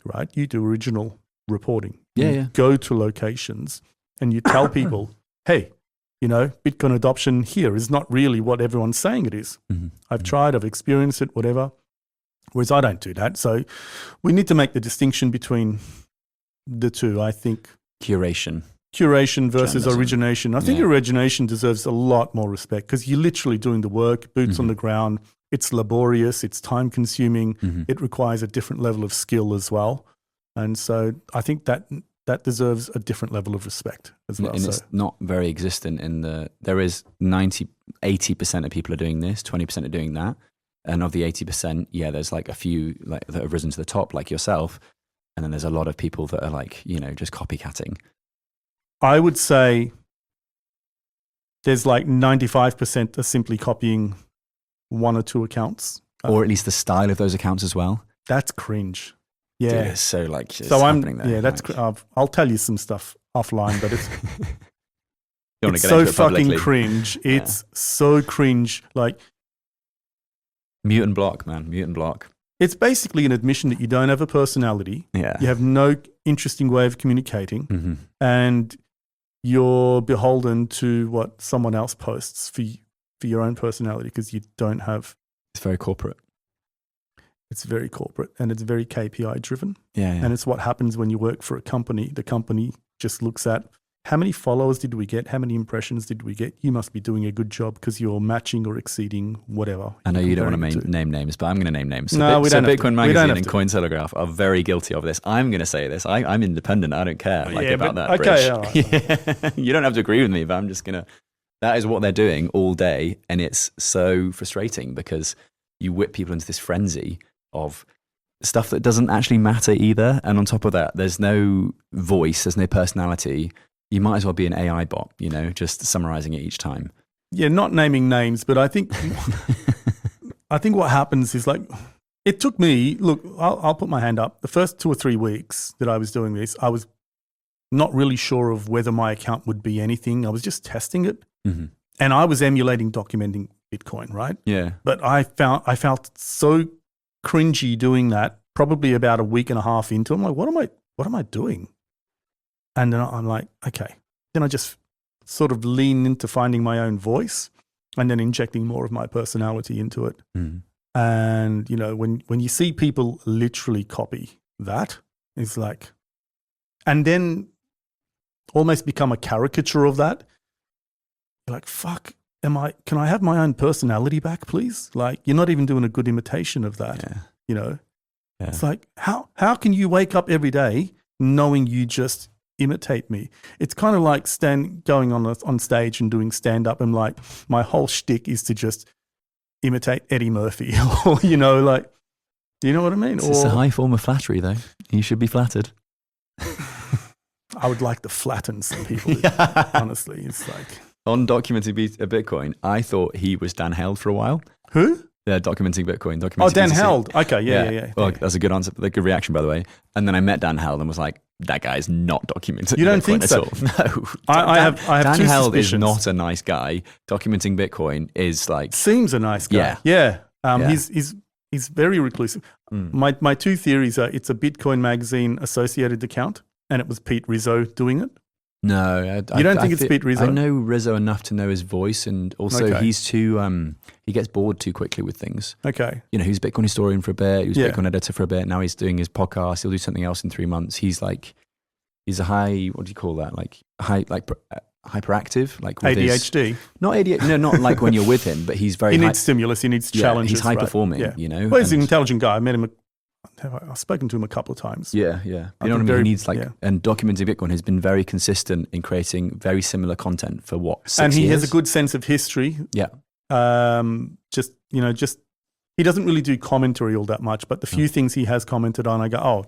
right? You do original reporting. Yeah, you go to locations and you tell people, hey, Bitcoin adoption here is not really what everyone's saying it is. I've tried, I've experienced it, whatever. Whereas I don't do that. So we need to make the distinction between the two, I think. Curation Versus journalism. Origination. I think origination deserves a lot more respect because you're literally doing the work, boots on the ground. It's laborious, it's time consuming. It requires a different level of skill as well. And so I think that deserves a different level of respect as well. And it's not very existent there is 80% of people are doing this, 20% are doing that. And of the 80%, there's like a few like that have risen to the top, like yourself. And then there's a lot of people that are like, just copycatting. I would say there's like 95% are simply copying one or two accounts. Or at least the style of those accounts as well. That's cringe. Yeah. Dude, it's so like, it's happening there. Yeah, that's, I'll tell you some stuff offline, but it's, it's so fucking cringe. It's so cringe. Like, mute and block, man. Mute and block. It's basically an admission that you don't have a personality. Yeah. You have no interesting way of communicating. And you're beholden to what someone else posts for your own personality because you don't have... It's very corporate. It's very corporate and it's very KPI driven. Yeah. And it's what happens when you work for a company. The company just looks at how many followers did we get? How many impressions did we get? You must be doing a good job because you're matching or exceeding whatever. I know you don't want to name names, but I'm going to name names. No, we don't have to. Bitcoin Magazine and Cointelegraph are very guilty of this. I'm going to say this. I'm independent. I don't care about that. Okay, all right. You don't have to agree with me, but I'm just going to... That is what they're doing all day. And it's so frustrating because you whip people into this frenzy of stuff that doesn't actually matter either. And on top of that, there's no voice, there's no personality. You might as well be an AI bot, just summarizing it each time. Yeah, not naming names, but I think what happens is like, it took me, look, I'll put my hand up. The first 2 or 3 weeks that I was doing this, I was not really sure of whether my account would be anything. I was just testing it. And I was emulating documenting Bitcoin, right? Yeah. But I felt so cringy doing that probably about a week and a half into it. I'm like, what am I doing? And then I'm like, okay. Then I just sort of lean into finding my own voice and then injecting more of my personality into it. And, when you see people literally copy that, it's like, and then almost become a caricature of that. You're like, fuck, can I have my own personality back, please? Like, you're not even doing a good imitation of that, Yeah. It's like, how can you wake up every day knowing you just imitate me? It's kind of like going on stage and doing stand-up and like, my whole shtick is to just imitate Eddie Murphy or, like, you know what I mean? It's a high form of flattery though. You should be flattered. I would like to flatten some people, honestly. It's like... On documenting Bitcoin, I thought he was Dan Held for a while. Who? Yeah, documenting Bitcoin. Dan Held. Okay, yeah. Well, that's a good answer. A good reaction, by the way. And then I met Dan Held and was like, that guy is not documenting Bitcoin. You don't think so? No. I have Dan two Held suspicions. is not a nice guy. Documenting Bitcoin is like... Seems a nice guy. Yeah. He's very reclusive. My two theories are it's a Bitcoin Magazine associated account and it was Pete Rizzo doing it. No. You don't think it's Pete Rizzo? I know Rizzo enough to know his voice, and also he's too, he gets bored too quickly with things. Okay. He was a Bitcoin historian for a bit, he was a Bitcoin editor for a bit, now he's doing his podcast, he'll do something else in 3 months. He's a high, what do you call that? Hyperactive? Like with ADHD? Not ADHD, no, not like when you're with him, but he's very... He needs stimulus, he needs challenges. He's high performing, Well, he's an intelligent guy. I met him, I've spoken to him a couple of times. Yeah. You know what I mean? He needs and documenting Bitcoin has been very consistent in creating very similar content for 6 years? And he has a good sense of history. Yeah. He doesn't really do commentary all that much, but the few things he has commented on, I go, oh,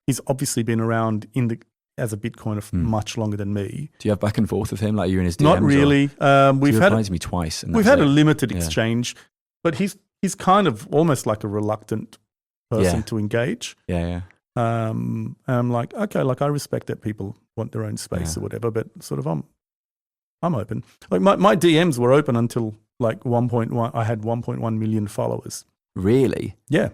he's obviously been around as a Bitcoiner for much longer than me. Do you have back and forth with him? Like you're in his DMs? Not really. We've replied to me twice. We've had a limited exchange, but he's kind of almost like a reluctant person to engage. Yeah. And I'm like, okay, like I respect that people want their own space or whatever, but sort of I'm open. Like my DMs were open until like 1.1. I had 1.1 million followers. Really? Yeah.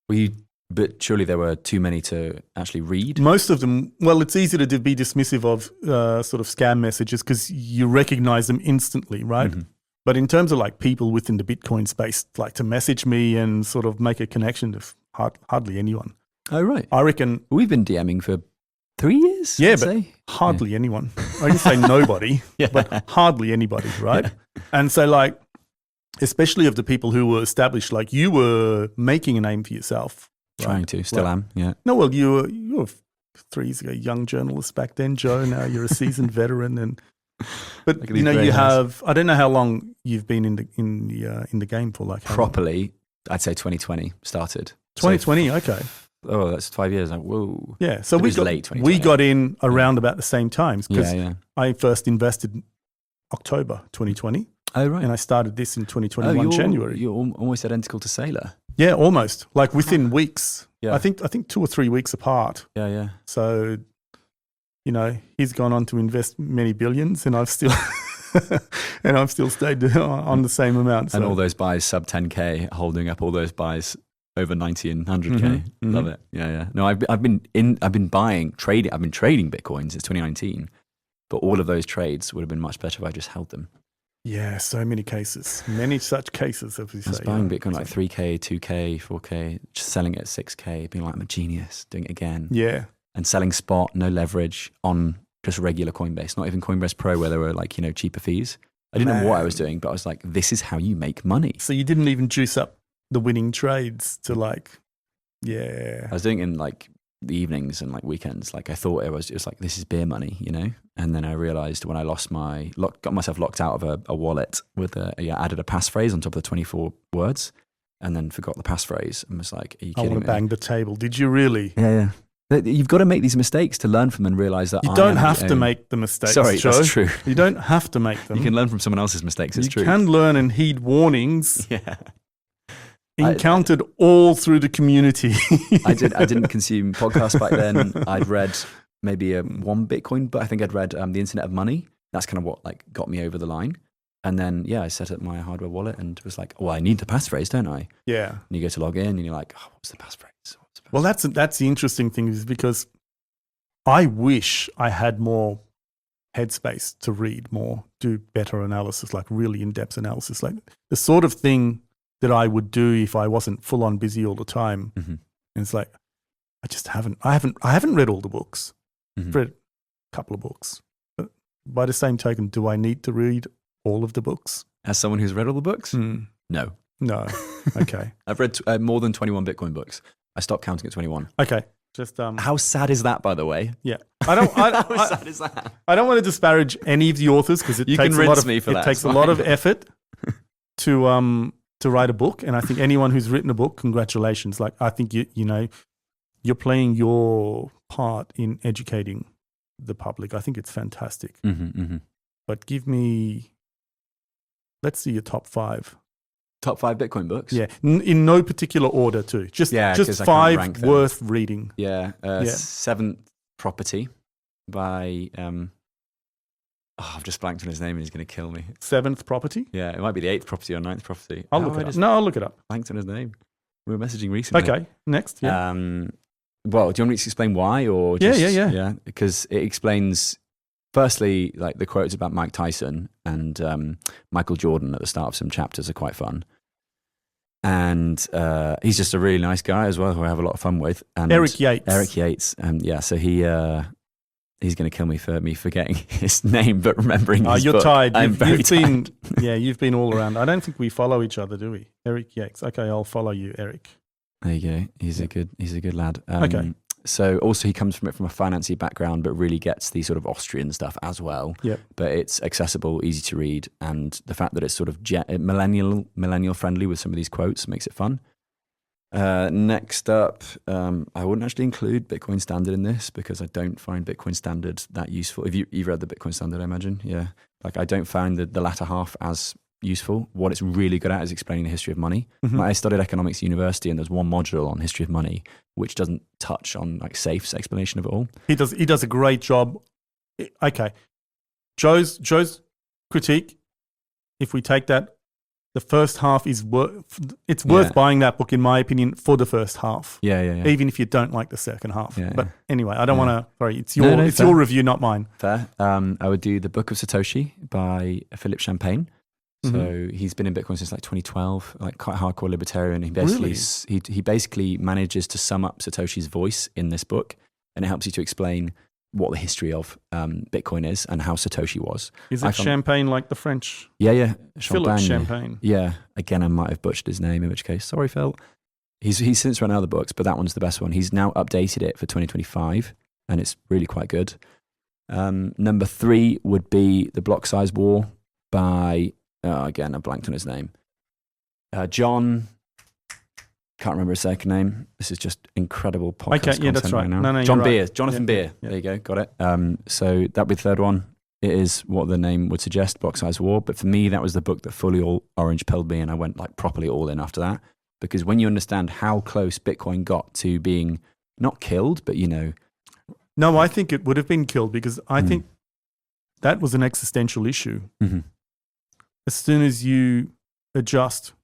Were you But surely there were too many to actually read. Most of them, well, it's easy to be dismissive of sort of scam messages because you recognize them instantly, right? Mm-hmm. But in terms of like people within the Bitcoin space, like to message me and sort of make a connection to hardly anyone. Oh, right. I reckon. We've been DMing for 3 years. Yeah, I'd but say. hardly anyone. I can say nobody, but hardly anybody, right? Yeah. And so like, especially of the people who were established, like you were making a name for yourself. Trying to, still am, yeah. No, well, you were 3 years ago, young journalist back then, Joe. Now you're a seasoned veteran, but you know you have. I don't know how long you've been in the game for. Like properly, I'd say 2020 started. 2020, so, okay. Oh, that's 5 years. Like, whoa. Yeah, so we got in around about the same times because I first invested October 2020. Oh, right. And I started this in 2021 January. You're almost identical to Sailor. Yeah, almost. Like within weeks. Yeah. I think 2 or 3 weeks apart. Yeah. So, you know, he's gone on to invest many billions, and I've still stayed on the same amount. So. And all those buys sub 10K, holding up all those buys over 90 and 100K. Mm-hmm. Love it. Yeah. No, I've been trading Bitcoin since 2019, but all of those trades would have been much better if I just held them. Yeah, so many cases, many such cases, as we say. I was buying Bitcoin like 3K, 2K, 4K, just selling it at 6K, being like, I'm a genius, doing it again. Yeah. And selling spot, no leverage on just regular Coinbase, not even Coinbase Pro where there were like, cheaper fees. I didn't know what I was doing, but I was like, this is how you make money. So you didn't even juice up the winning trades to like, yeah. I was doing it in like the evenings and like weekends. Like I thought it was like, this is beer money, And then I realized when I got myself locked out of a wallet with added a passphrase on top of the 24 words and then forgot the passphrase and was like, are you kidding me? I want to bang the table. Did you really? Yeah. You've got to make these mistakes to learn from and realize that you don't have to make the mistakes. Sorry, Joe. That's true. You don't have to make them. You can learn from someone else's mistakes. It's true. You can learn and heed warnings. Yeah. Encountered all through the community. I didn't consume podcasts back then. I'd read maybe one Bitcoin, but I think I'd read The Internet of Money. That's kind of what like got me over the line. And then I set up my hardware wallet and was like, I need the passphrase, don't I? Yeah. And you go to log in and you're like, what's the passphrase? Well, that's the interesting thing is because I wish I had more headspace to read more, do better analysis, like really in-depth analysis, like the sort of thing that I would do if I wasn't full on busy all the time. Mm-hmm. And it's like, I haven't read all the books. Mm-hmm. I've read a couple of books. But by the same token, do I need to read all of the books? As someone who's read all the books? No. Okay. I've read more than 21 Bitcoin books. I stopped counting at 21. Okay. Just how sad is that, by the way? Yeah. How sad is that? I don't want to disparage any of the authors because it takes a lot of effort to write a book, and I think anyone who's written a book, congratulations. Like I think you're playing your part in educating the public. I think it's fantastic. Mm-hmm, mm-hmm. But let's see your top 5. Top 5 Bitcoin books? Yeah, in no particular order too. Just 5 worth reading. Yeah, Seventh Property by I've just blanked on his name and he's going to kill me. Seventh Property? Yeah, it might be the 8th Property or 9th Property. I'll look it up. No, I'll look it up. Blanked on his name. We were messaging recently. Okay, next. Yeah. Well, do you want me to explain why or just... Yeah, because it explains, firstly, like the quotes about Mike Tyson and Michael Jordan at the start of some chapters are quite fun. And he's just a really nice guy as well who I have a lot of fun with. And Eric Yates. So he's going to kill me for me forgetting his name, but remembering his you're book. tired. I'm very tired. You've been all around. I don't think we follow each other, do we? Eric Yates. Okay, I'll follow you, Eric. There you go. He's a good lad. Okay. So also he comes from a financy background, but really gets the sort of Austrian stuff as well. Yep. But it's accessible, easy to read, and the fact that it's sort of millennial friendly with some of these quotes makes it fun. Next up, I wouldn't actually include Bitcoin Standard in this because I don't find Bitcoin Standard that useful. If you've read the Bitcoin Standard, I imagine, yeah. Like I don't find the latter half as useful. What it's really good at is explaining the history of money. Mm-hmm. Like I studied economics at university, and there's one module on history of money which doesn't touch on like Safe's explanation of it all. He does a great job. Okay, Joe's critique. If we take that the first half is it's worth buying that book, in my opinion, for the first half. Yeah. Even if you don't like the second half. Yeah, but anyway, I don't want to. Sorry, it's fair. your review, not mine. Fair. I would do The Book of Satoshi by Philip Champagne. So he's been in Bitcoin since like 2012, like quite hardcore libertarian. He basically he basically manages to sum up Satoshi's voice in this book, and it helps you to explain what the history of Bitcoin is and how Satoshi was. Is it Champagne like the French? Yeah. Philip Champagne. Yeah. Again, I might have butchered his name, in which case, sorry, Phil. He's since run other books, but that one's the best one. He's now updated it for 2025, and it's really quite good. Number 3 would be The Block Size War by... again, I blanked on his name. John, can't remember his second name. This is just incredible podcast content that's right. now. No, John you're Beer, right. Jonathan Beer. Yeah. There you go, got it. So that'd be the third one. It is what the name would suggest, Block Size War. But for me, that was the book that fully orange pilled me, and I went like properly all in after that. Because when you understand how close Bitcoin got to being not killed, but No, I think it would have been killed, because I think that was an existential issue. Mm-hmm. As soon as you adjust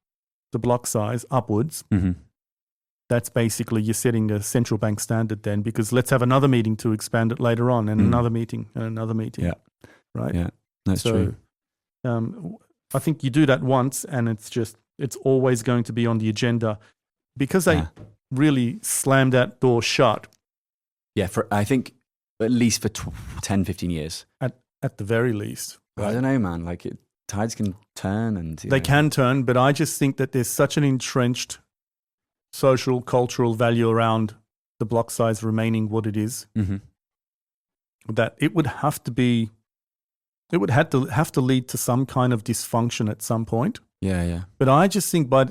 the block size upwards, that's basically you're setting a central bank standard then, because let's have another meeting to expand it later on, and another meeting and another meeting. Yeah. Right? Yeah, that's true. I think you do that once, and it's always going to be on the agenda, because they really slammed that door shut. Yeah, I think at least for 10, 15 years. At the very least. Right? I don't know, man. Like tides can turn, and they can turn, but I just think that there's such an entrenched social, cultural value around the block size remaining what it is, that it would have to lead to some kind of dysfunction at some point. Yeah. But I just think by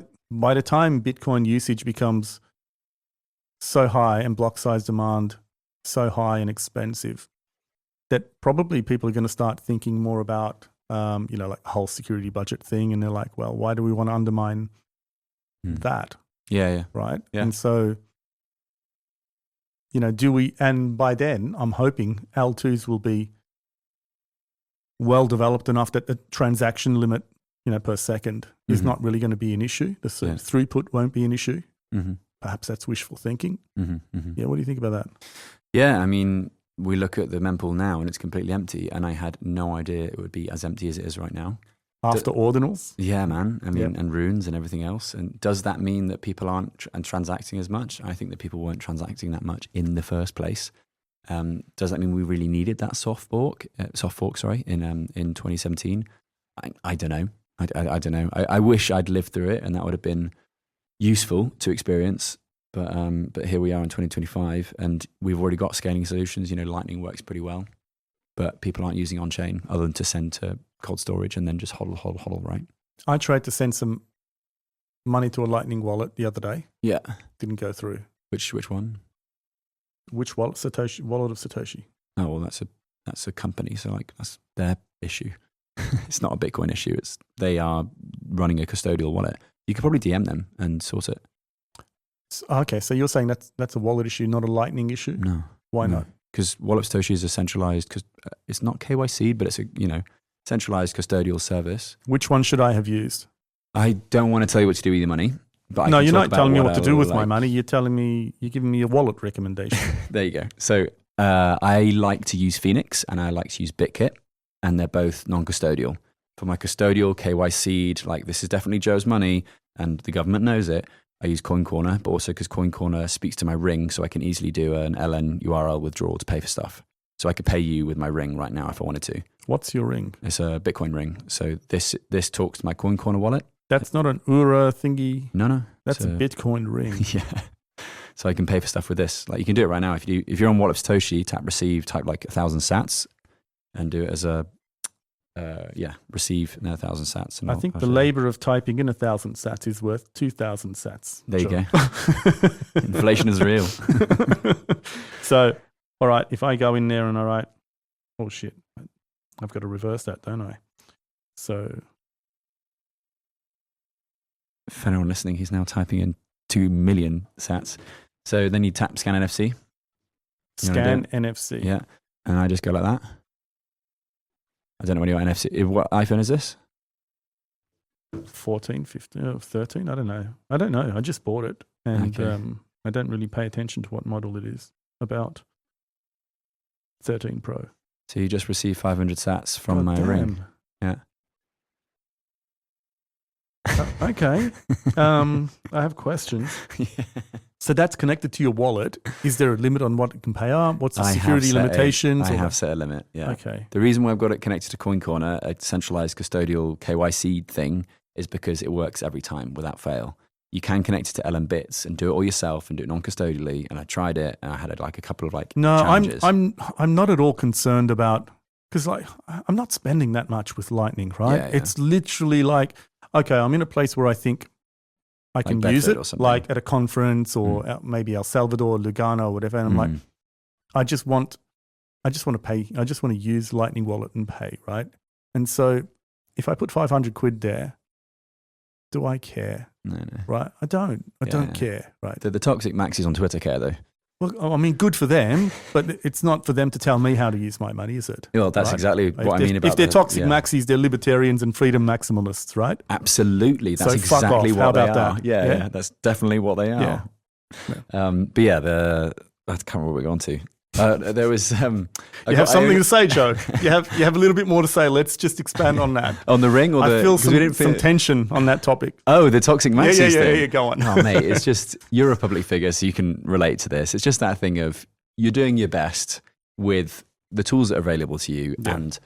the time Bitcoin usage becomes so high and block size demand so high and expensive, that probably people are going to start thinking more about like the whole security budget thing, and they're like, well, why do we want to undermine that? Yeah. Right. Yeah. And so, and by then I'm hoping L2s will be well developed enough that the transaction limit, per second is not really going to be an issue. The throughput won't be an issue. Perhaps that's wishful thinking. Yeah. What do you think about that? Yeah. I mean, we look at the mempool now and it's completely empty, and I had no idea it would be as empty as it is right now. After ordinals? Yeah, man. I mean, and runes and everything else. And does that mean that people aren't transacting as much? I think that people weren't transacting that much in the first place. Does that mean we really needed that soft fork, in 2017? I don't know. I don't know. I wish I'd lived through it, and that would have been useful to experience. But here we are in 2025, and we've already got scaling solutions. Lightning works pretty well, but people aren't using on-chain other than to send to cold storage and then just hodl, right? I tried to send some money to a Lightning wallet the other day. Yeah. Didn't go through. Which one? Which wallet? Satoshi. Wallet of Satoshi. Oh, well, that's a company, so that's their issue. It's not a Bitcoin issue. They are running a custodial wallet. You could probably DM them and sort it. Okay, so you're saying that's a wallet issue, not a Lightning issue? No. Why not? Because Wallet Satoshi is a centralized, because it's not KYC, but it's a centralized custodial service. Which one should I have used? I don't want to tell you what to do with your money. But no, you're not telling me what to do with my money. You're giving me a wallet recommendation. There you go. So I like to use Phoenix and I like to use BitKit, and they're both non-custodial. For my custodial KYC'd, like this is definitely Joe's money and the government knows it, I use Coin Corner, but also because Coin Corner speaks to my ring, so I can easily do an LN URL withdrawal to pay for stuff. So I could pay you with my ring right now if I wanted to. What's your ring? It's a Bitcoin ring. So this talks to my Coin Corner wallet. That's not an URA thingy. No. That's a Bitcoin ring. Yeah. So I can pay for stuff with this. Like you can do it right now. If you're on Wallet of Satoshi, tap receive, type like 1,000 sats, and do it as a receive 1,000 sats. And I think the labor of typing in 1,000 sats is worth 2,000 sats. There you go. Inflation is real. So, all right, if I go in there and I write, oh shit, I've got to reverse that, don't I? So, for anyone listening, he's now typing in 2 million sats. So then you tap scan NFC. Scan NFC. Yeah. And I just go like that. I don't know what NFC. What iPhone is this? 14, 15, or 13. I don't know. I just bought it, and I don't really pay attention to what model it is. About 13 Pro. So you just received 500 sats from my ring. Yeah. Okay. I have questions. Yeah. So that's connected to your wallet. Is there a limit on what it can pay up? What's the security limitations? I have set a limit, yeah. Okay. The reason why I've got it connected to Coin Corner, a centralized custodial KYC thing, is because it works every time without fail. You can connect it to LM Bits and do it all yourself and do it non-custodially. And I tried it and I had like a couple of challenges. I'm not at all concerned about, because I'm not spending that much with Lightning, right? Yeah. It's literally like, okay, I'm in a place where I think I can use it, like at a conference or maybe El Salvador, Lugano, or whatever. And I'm like, I just want to pay. I just want to use Lightning Wallet and pay, right? And so if I put 500 quid there, do I care? No. Right? I don't care, right? The toxic maxis on Twitter care though. Well, I mean, good for them, but it's not for them to tell me how to use my money, is it? Well, that's exactly what I mean about if they're toxic maxis, they're libertarians and freedom maximalists, right? Absolutely. That's exactly what they are. Yeah, that's definitely what they are. Yeah. But yeah, I can't remember what we're going to. There was you have something to say, Joe. You have a little bit more to say. Let's just expand on that. On the ring, or I feel some tension on that topic. Oh, the toxic maxis thing. Yeah, go on. Oh, mate, it's just, you're a public figure, so you can relate to this. It's just that thing of you're doing your best with the tools that are available to you, and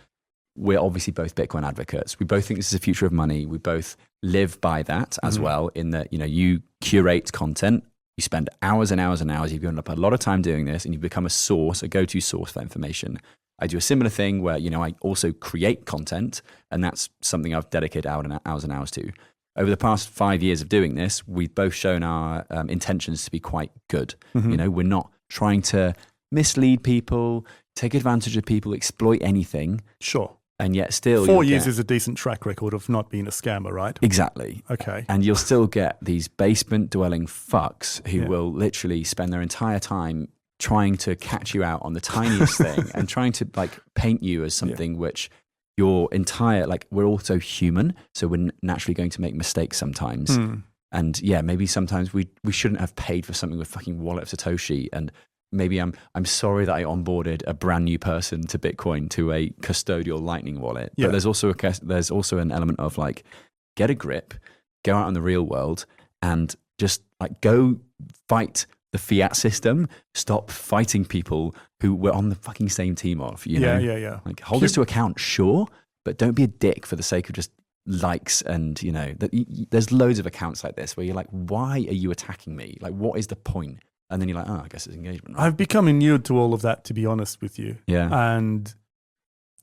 we're obviously both Bitcoin advocates. We both think this is the future of money. We both live by that as well, in that, you curate content. You spend hours and hours and hours. You've given up a lot of time doing this, and you've become a go-to source for information. I do a similar thing where, I also create content, and that's something I've dedicated hours and hours to. Over the past 5 years of doing this, we've both shown our intentions to be quite good. We're not trying to mislead people, take advantage of people, exploit anything. Sure. And yet still 4 years is a decent track record of not being a scammer, right? Exactly. Okay. And you'll still get these basement dwelling fucks who will literally spend their entire time trying to catch you out on the tiniest thing and trying to paint you as something which your entire, we're also human, so we're naturally going to make mistakes sometimes. And maybe sometimes we shouldn't have paid for something with fucking wallet of Satoshi, and maybe I'm sorry that I onboarded a brand new person to Bitcoin to a custodial Lightning wallet. But there's also an element of get a grip, go out in the real world, and just go fight the fiat system. Stop fighting people who we're on the fucking same team of. Yeah. Hold us to account, sure, but don't be a dick for the sake of just likes. And there's loads of accounts like this where you're like, why are you attacking me? What is the point? And then you're like, I guess it's engagement. Right? I've become inured to all of that, to be honest with you. Yeah. And,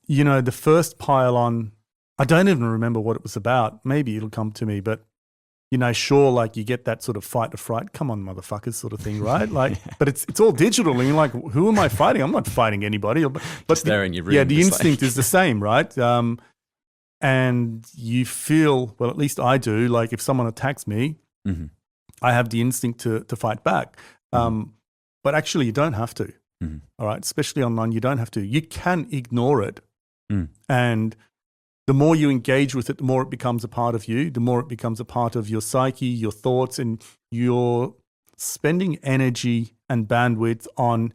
the first pile on, I don't even remember what it was about. Maybe it'll come to me. But, sure, you get that sort of fight or fright. Come on, motherfuckers sort of thing, right? But it's all digital. And you're like, who am I fighting? I'm not fighting anybody. But just there in your room. Yeah, the instinct is the same, right? And you feel, well, at least I do, if someone attacks me, I have the instinct to fight back. But actually, you don't have to. All right, especially online, you don't have to. You can ignore it, and the more you engage with it, the more it becomes a part of you. The more it becomes a part of your psyche, your thoughts, and you're spending energy and bandwidth on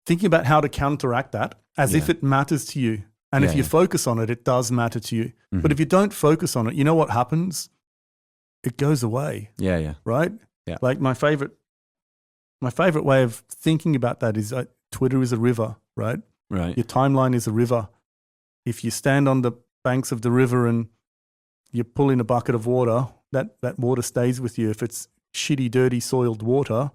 thinking about how to counteract that as if it matters to you. And if you focus on it, it does matter to you. But if you don't focus on it, you know what happens? It goes away. Yeah. Right? Yeah. My favorite way of thinking about that is Twitter is a river, right? Right. Your timeline is a river. If you stand on the banks of the river and you pull in a bucket of water, that water stays with you. If it's shitty, dirty, soiled water,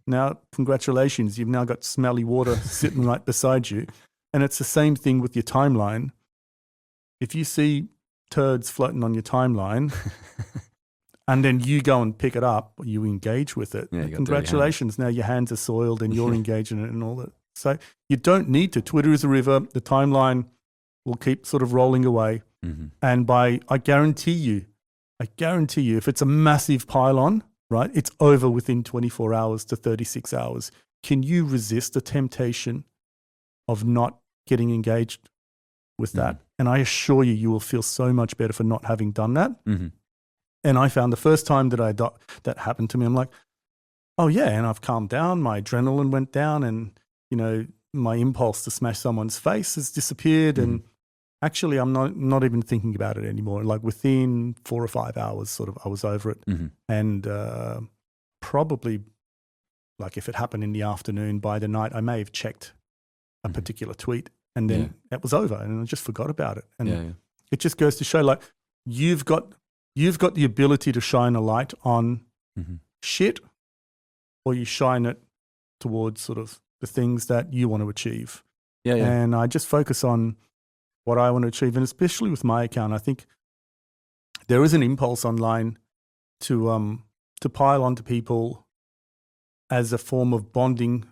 now congratulations, you've now got smelly water sitting right beside you. And it's the same thing with your timeline. If you see turds floating on your timeline, and then you go and pick it up, you engage with it. Yeah, congratulations, now your hands are soiled and you're engaged in it and all that. So you don't need to. Twitter is a river. The timeline will keep sort of rolling away. And I guarantee you, if it's a massive pile-on, right, it's over within 24 hours to 36 hours. Can you resist the temptation of not getting engaged with that? And I assure you, you will feel so much better for not having done that. And I found the first time that that happened to me, I'm like, oh yeah, and I've calmed down, my adrenaline went down, and my impulse to smash someone's face has disappeared, and actually I'm not even thinking about it anymore. Like within 4 or 5 hours, sort of, I was over it, and probably like if it happened in the afternoon, by the night I may have checked a particular tweet, and then it was over, and I just forgot about it. And it just goes to show, like, you've got the ability to shine a light on shit, or you shine it towards sort of the things that you want to achieve. And I just focus on what I want to achieve. And especially with my account, I think there is an impulse online to pile onto people as a form of bonding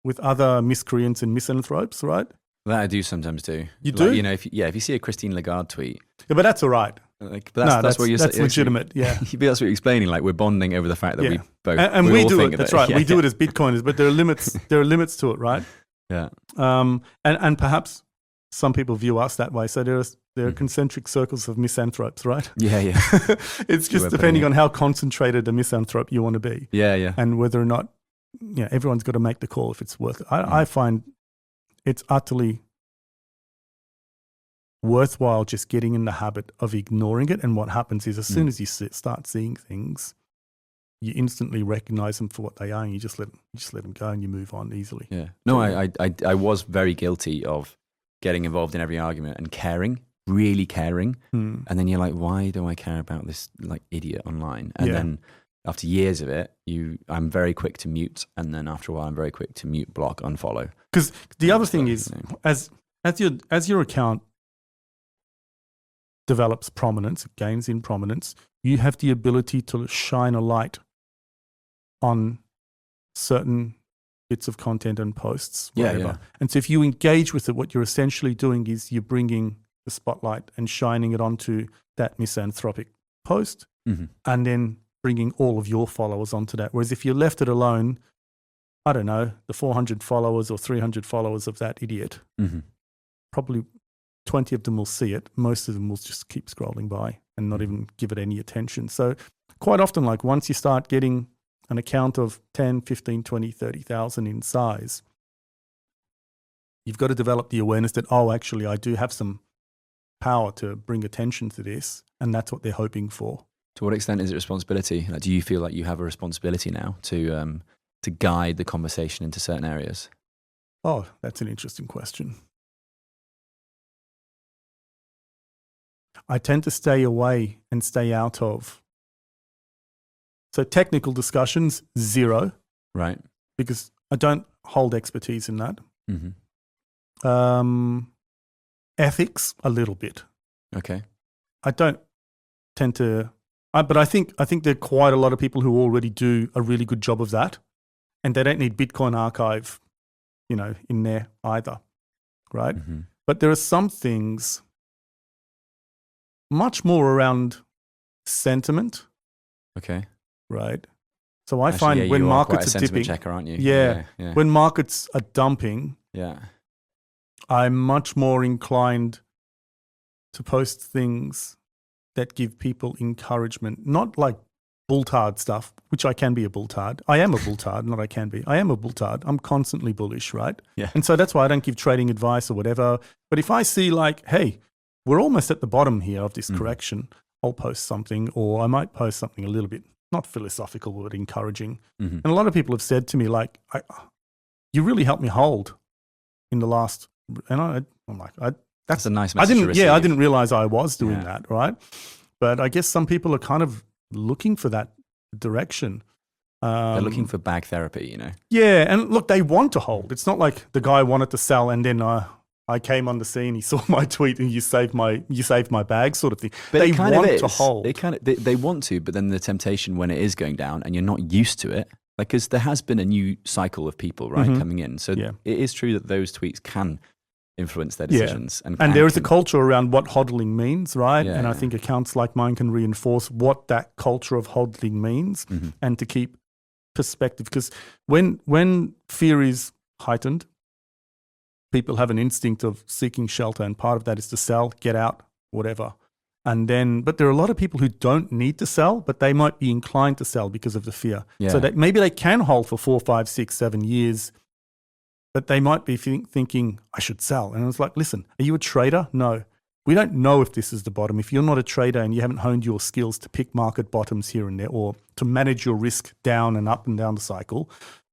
with other miscreants and misanthropes, right? That I do sometimes do. You do? If you see a Christine Lagarde tweet. Yeah, but that's all right. Like, but that's what you're saying. That's legitimate, yeah. But that's what you're explaining. Like, we're bonding over the fact that we both and we all do think it. of That's right. We do it as Bitcoiners, but there are limits. There are limits to it, right? Yeah. And perhaps some people view us that way. So there are concentric circles of misanthropes, right? Yeah. It's just depending on how concentrated a misanthrope you want to be. Yeah. And whether or not, everyone's got to make the call if it's worth it. I find it's utterly worthwhile just getting in the habit of ignoring it. And what happens is, as soon as you start seeing things, you instantly recognize them for what they are, and you just let them go, and you move on easily. Yeah. No, I was very guilty of getting involved in every argument and caring, really caring. And then you're like, why do I care about this like idiot online? And then after years of it, I'm very quick to mute, and then after a while, I'm very quick to mute, block, unfollow. Because the other thing is, as your account develops prominence, gains in prominence, you have the ability to shine a light on certain bits of content and posts, whatever. Yeah. And so if you engage with it, what you're essentially doing is you're bringing the spotlight and shining it onto that misanthropic post, and then bringing all of your followers onto that. Whereas if you left it alone, I don't know, the 400 followers or 300 followers of that idiot, probably 20 of them will see it. Most of them will just keep scrolling by and not even give it any attention. So quite often, like, once you start getting an account of 10, 15, 20, 30,000 in size, you've got to develop the awareness that, oh, actually, I do have some power to bring attention to this, and that's what they're hoping for. To what extent is it responsibility? Like, do you feel like you have a responsibility now to guide the conversation into certain areas? Oh, that's an interesting question. I tend to stay away and stay out of. So technical discussions, 0. Right. Because I don't hold expertise in that. Ethics, a little bit. Okay. I don't tend to, but I think there are quite a lot of people who already do a really good job of that, and they don't need Bitcoin archive, in there either, right? But there are some things much more around sentiment. Okay. Right. So I find when markets are dipping, checker, aren't you? Yeah. When markets are dumping, I'm much more inclined to post things that give people encouragement, not like bulltard stuff, which I can be a bulltard. I am a bulltard, not I can be. I am a bulltard. I'm constantly bullish, right? Yeah. And so that's why I don't give trading advice or whatever. But if I see like, hey, we're almost at the bottom here of this correction, I'll post something, or I might post something a little bit, not philosophical, but encouraging. And a lot of people have said to me, like, you really helped me hold in the last, and I'm like, that's a nice message to receive. I didn't realize I was doing that, right? But I guess some people are kind of looking for that direction. They're looking for bag therapy, Yeah, and look, they want to hold. It's not like the guy wanted to sell and then I came on the scene, he saw my tweet, and you saved my bag, sort of thing. But they want to hold. They want to, but then the temptation when it is going down and you're not used to it, like, because there has been a new cycle of people, right, coming in. So it is true that those tweets can influence their decisions. And there is a culture around what hodling means, right? And I think accounts like mine can reinforce what that culture of hodling means, and to keep perspective. Because when fear is heightened, people have an instinct of seeking shelter, and part of that is to sell, get out, whatever. But there are a lot of people who don't need to sell, but they might be inclined to sell because of the fear. Yeah. So that maybe they can hold for 4, 5, 6, 7 years, but they might be thinking, I should sell. And it's like, listen, are you a trader? No. We don't know if this is the bottom. If you're not a trader and you haven't honed your skills to pick market bottoms here and there, or to manage your risk down and up and down the cycle,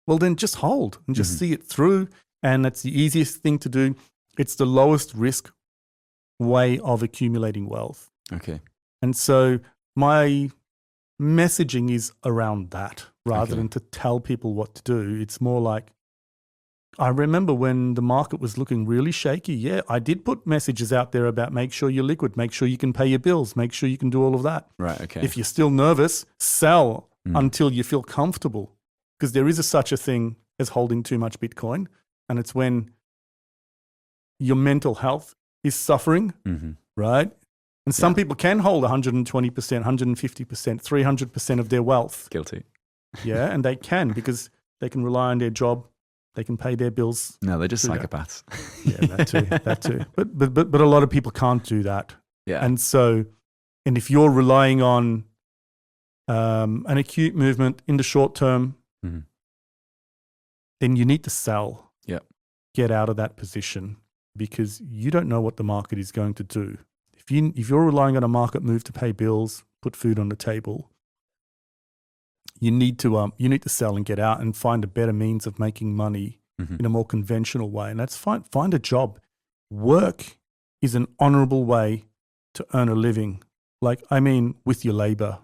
well, then just hold and just see it through. And that's the easiest thing to do. It's the lowest risk way of accumulating wealth. Okay. And so my messaging is around that rather than to tell people what to do. It's more like, I remember when the market was looking really shaky. Yeah, I did put messages out there about make sure you're liquid, make sure you can pay your bills, make sure you can do all of that. Right, okay. If you're still nervous, sell until you feel comfortable, because there is such a thing as holding too much Bitcoin. And it's when your mental health is suffering, right? And some people can hold 120%, 150%, 300% of their wealth. Guilty. Yeah, and they can, because they can rely on their job. They can pay their bills. No, they're just psychopaths. Yeah, that too. But a lot of people can't do that. Yeah. And so, and if you're relying on an acute movement in the short term, then you need to sell. Yeah. Get out of that position, because you don't know what the market is going to do. If you're relying on a market move to pay bills, put food on the table, you need to sell and get out and find a better means of making money in a more conventional way. And that's fine. Find a job. Work is an honorable way to earn a living. With your labor,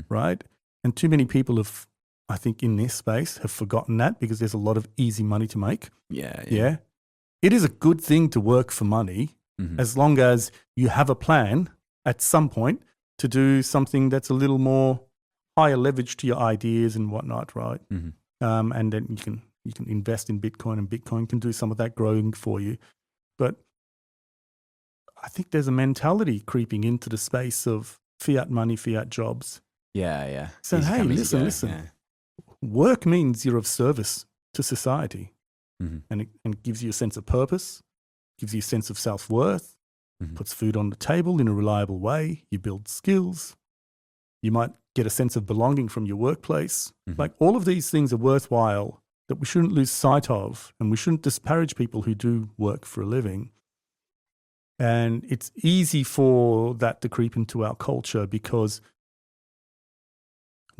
right? And too many people have, I think, in this space have forgotten that, because there's a lot of easy money to make. Yeah. It is a good thing to work for money, as long as you have a plan at some point to do something that's a little more higher leverage to your ideas and whatnot, right? And then you can invest in Bitcoin, and Bitcoin can do some of that growing for you. But I think there's a mentality creeping into the space of fiat money, fiat jobs. Yeah. So, hey, listen. Yeah. Work means you're of service to society, and it gives you a sense of purpose, gives you a sense of self-worth, puts food on the table in a reliable way. You build skills. You might get a sense of belonging from your workplace. Like, all of these things are worthwhile that we shouldn't lose sight of, and we shouldn't disparage people who do work for a living. And it's easy for that to creep into our culture, because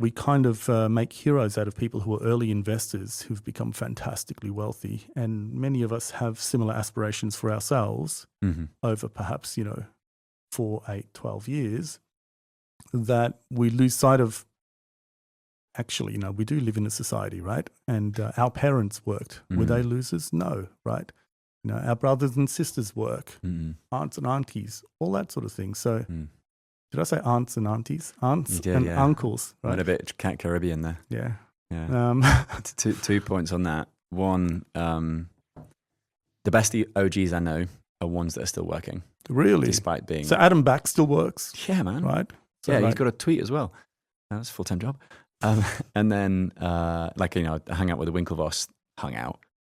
we kind of make heroes out of people who are early investors who've become fantastically wealthy. And many of us have similar aspirations for ourselves over perhaps, 4, 8, 12 years, that we lose sight of. Actually, we do live in a society, right? And our parents worked. Were they losers? No, right? Our brothers and sisters work, aunts and aunties, all that sort of thing. So did I say aunts and aunties? Aunts and uncles, right? Went a bit Caribbean there. Yeah. Two points on that. One, the best OGs I know are ones that are still working. Really? Despite being... So Adam Back still works? Yeah, man. Right? So he's got a tweet as well. That's a full-time job. And then, I hung out with the Winklevoss,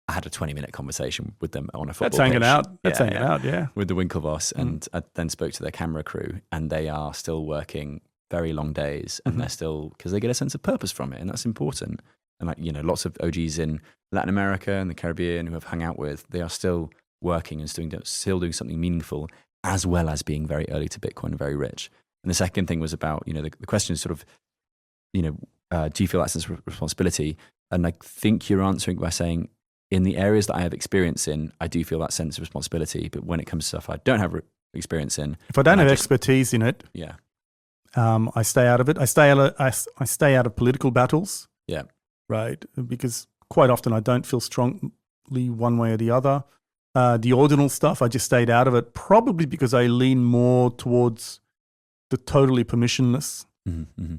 I had a 20-minute conversation with them on a football pitch. That's hanging out, yeah. With the Winklevoss, and I then spoke to their camera crew, and they are still working very long days, and they're still, because they get a sense of purpose from it, and that's important. And lots of OGs in Latin America and the Caribbean who I've hung out with, they are still working and still doing something meaningful, as well as being very early to Bitcoin and very rich. And the second thing was about, the question is sort of, do you feel that sense of responsibility? And I think you're answering by saying, in the areas that I have experience in, I do feel that sense of responsibility. But when it comes to stuff I don't have experience in, if I don't have expertise in it, I stay out of it. I stay out of political battles. Yeah, right. Because quite often I don't feel strongly one way or the other. The ordinal stuff, I just stayed out of it, probably because I lean more towards the totally permissionless.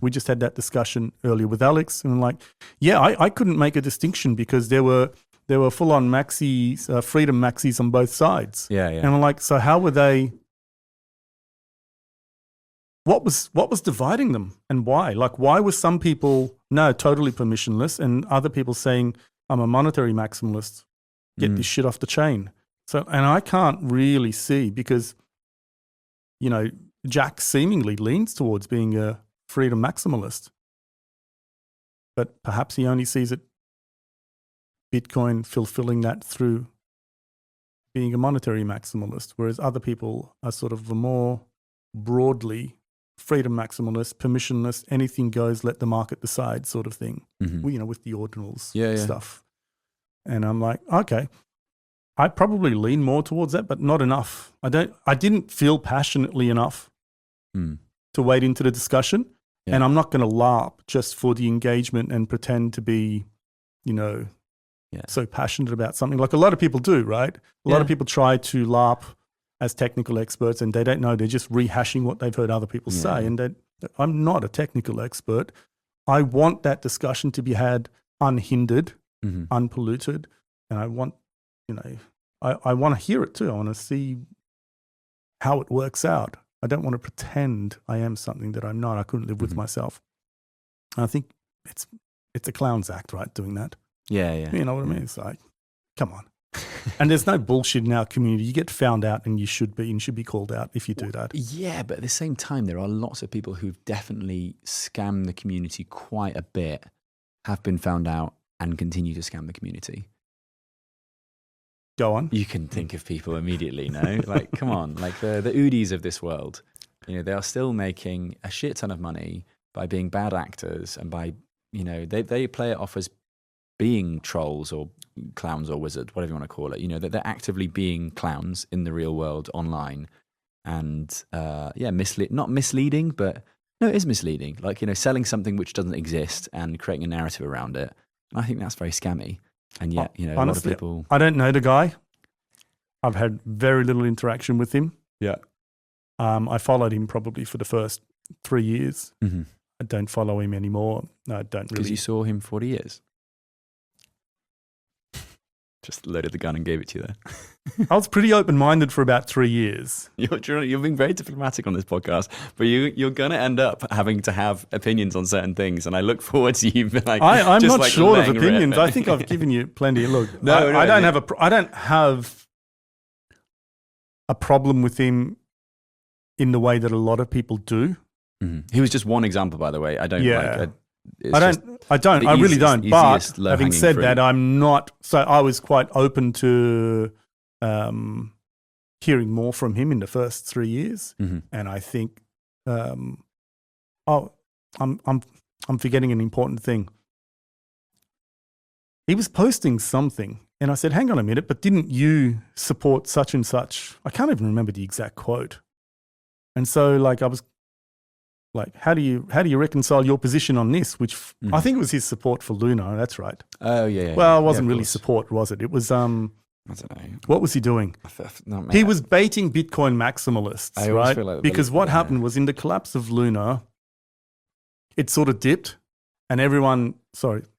We just had that discussion earlier with Alex, and I couldn't make a distinction because there were full-on maxis, freedom maxis on both sides. Yeah. And I'm like, so how were they? What was dividing them, and why? Why were some people totally permissionless, and other people saying, I'm a monetary maximalist, get this shit off the chain? So, and I can't really see, because Jack seemingly leans towards being a freedom maximalist. But perhaps he only sees it, Bitcoin fulfilling that through being a monetary maximalist, whereas other people are sort of a more broadly freedom maximalist, permissionless, anything goes, let the market decide sort of thing, with the ordinals stuff. And I'm like, okay, I probably lean more towards that, but not enough. I didn't feel passionately enough to wade into the discussion. Yeah. And I'm not going to LARP just for the engagement and pretend to be, so passionate about something like a lot of people do, right? A lot of people try to LARP as technical experts and they don't know. They're just rehashing what they've heard other people say. And I'm not a technical expert. I want that discussion to be had unhindered, unpolluted. And I want, I want to hear it too. I want to see how it works out. I don't want to pretend I am something that I'm not. I couldn't live with myself. And I think it's a clown's act, right, doing that. Yeah, yeah. You know what I mean? It's like, come on. And there's no bullshit in our community. You get found out and you should be called out if you do that. Yeah, but at the same time, there are lots of people who've definitely scammed the community quite a bit, have been found out and continue to scam the community. Go on. You can think of people immediately, no? Like, come on. Like the Udis of this world, they are still making a shit ton of money by being bad actors and by, they play it off as being trolls or clowns or wizards, whatever you want to call it, that they're actively being clowns in the real world online. And not misleading, but no, it is misleading. Like, selling something which doesn't exist and creating a narrative around it. And I think that's very scammy. And yet, honestly, a lot of people... I don't know the guy. I've had very little interaction with him. Yeah. I followed him probably for the first 3 years. I don't follow him anymore. No, I don't really. Because you saw him 40 years? Just loaded the gun and gave it to you there. I was pretty open-minded for about 3 years. You're being very diplomatic on this podcast, but you're going to end up having to have opinions on certain things, and I look forward to you being like, I'm just not like short of opinions. I think I've given you plenty. Look, I don't have a problem with him in the way that a lot of people do. He was just one example, by the way. I don't like. I really don't. But having said that, I'm not. So I was quite open to hearing more from him in the first 3 years, and I think, I'm forgetting an important thing. He was posting something, and I said, "Hang on a minute, but didn't you support such and such?" I can't even remember the exact quote, and so I was. Like, how do you reconcile your position on this? Which I think it was his support for Luna. That's right. Oh yeah. Well, it wasn't really support, was it? It was I don't know. What was he doing? He was baiting Bitcoin maximalists, right? Feel like because what happened was in the collapse of Luna, it sort of dipped, and everyone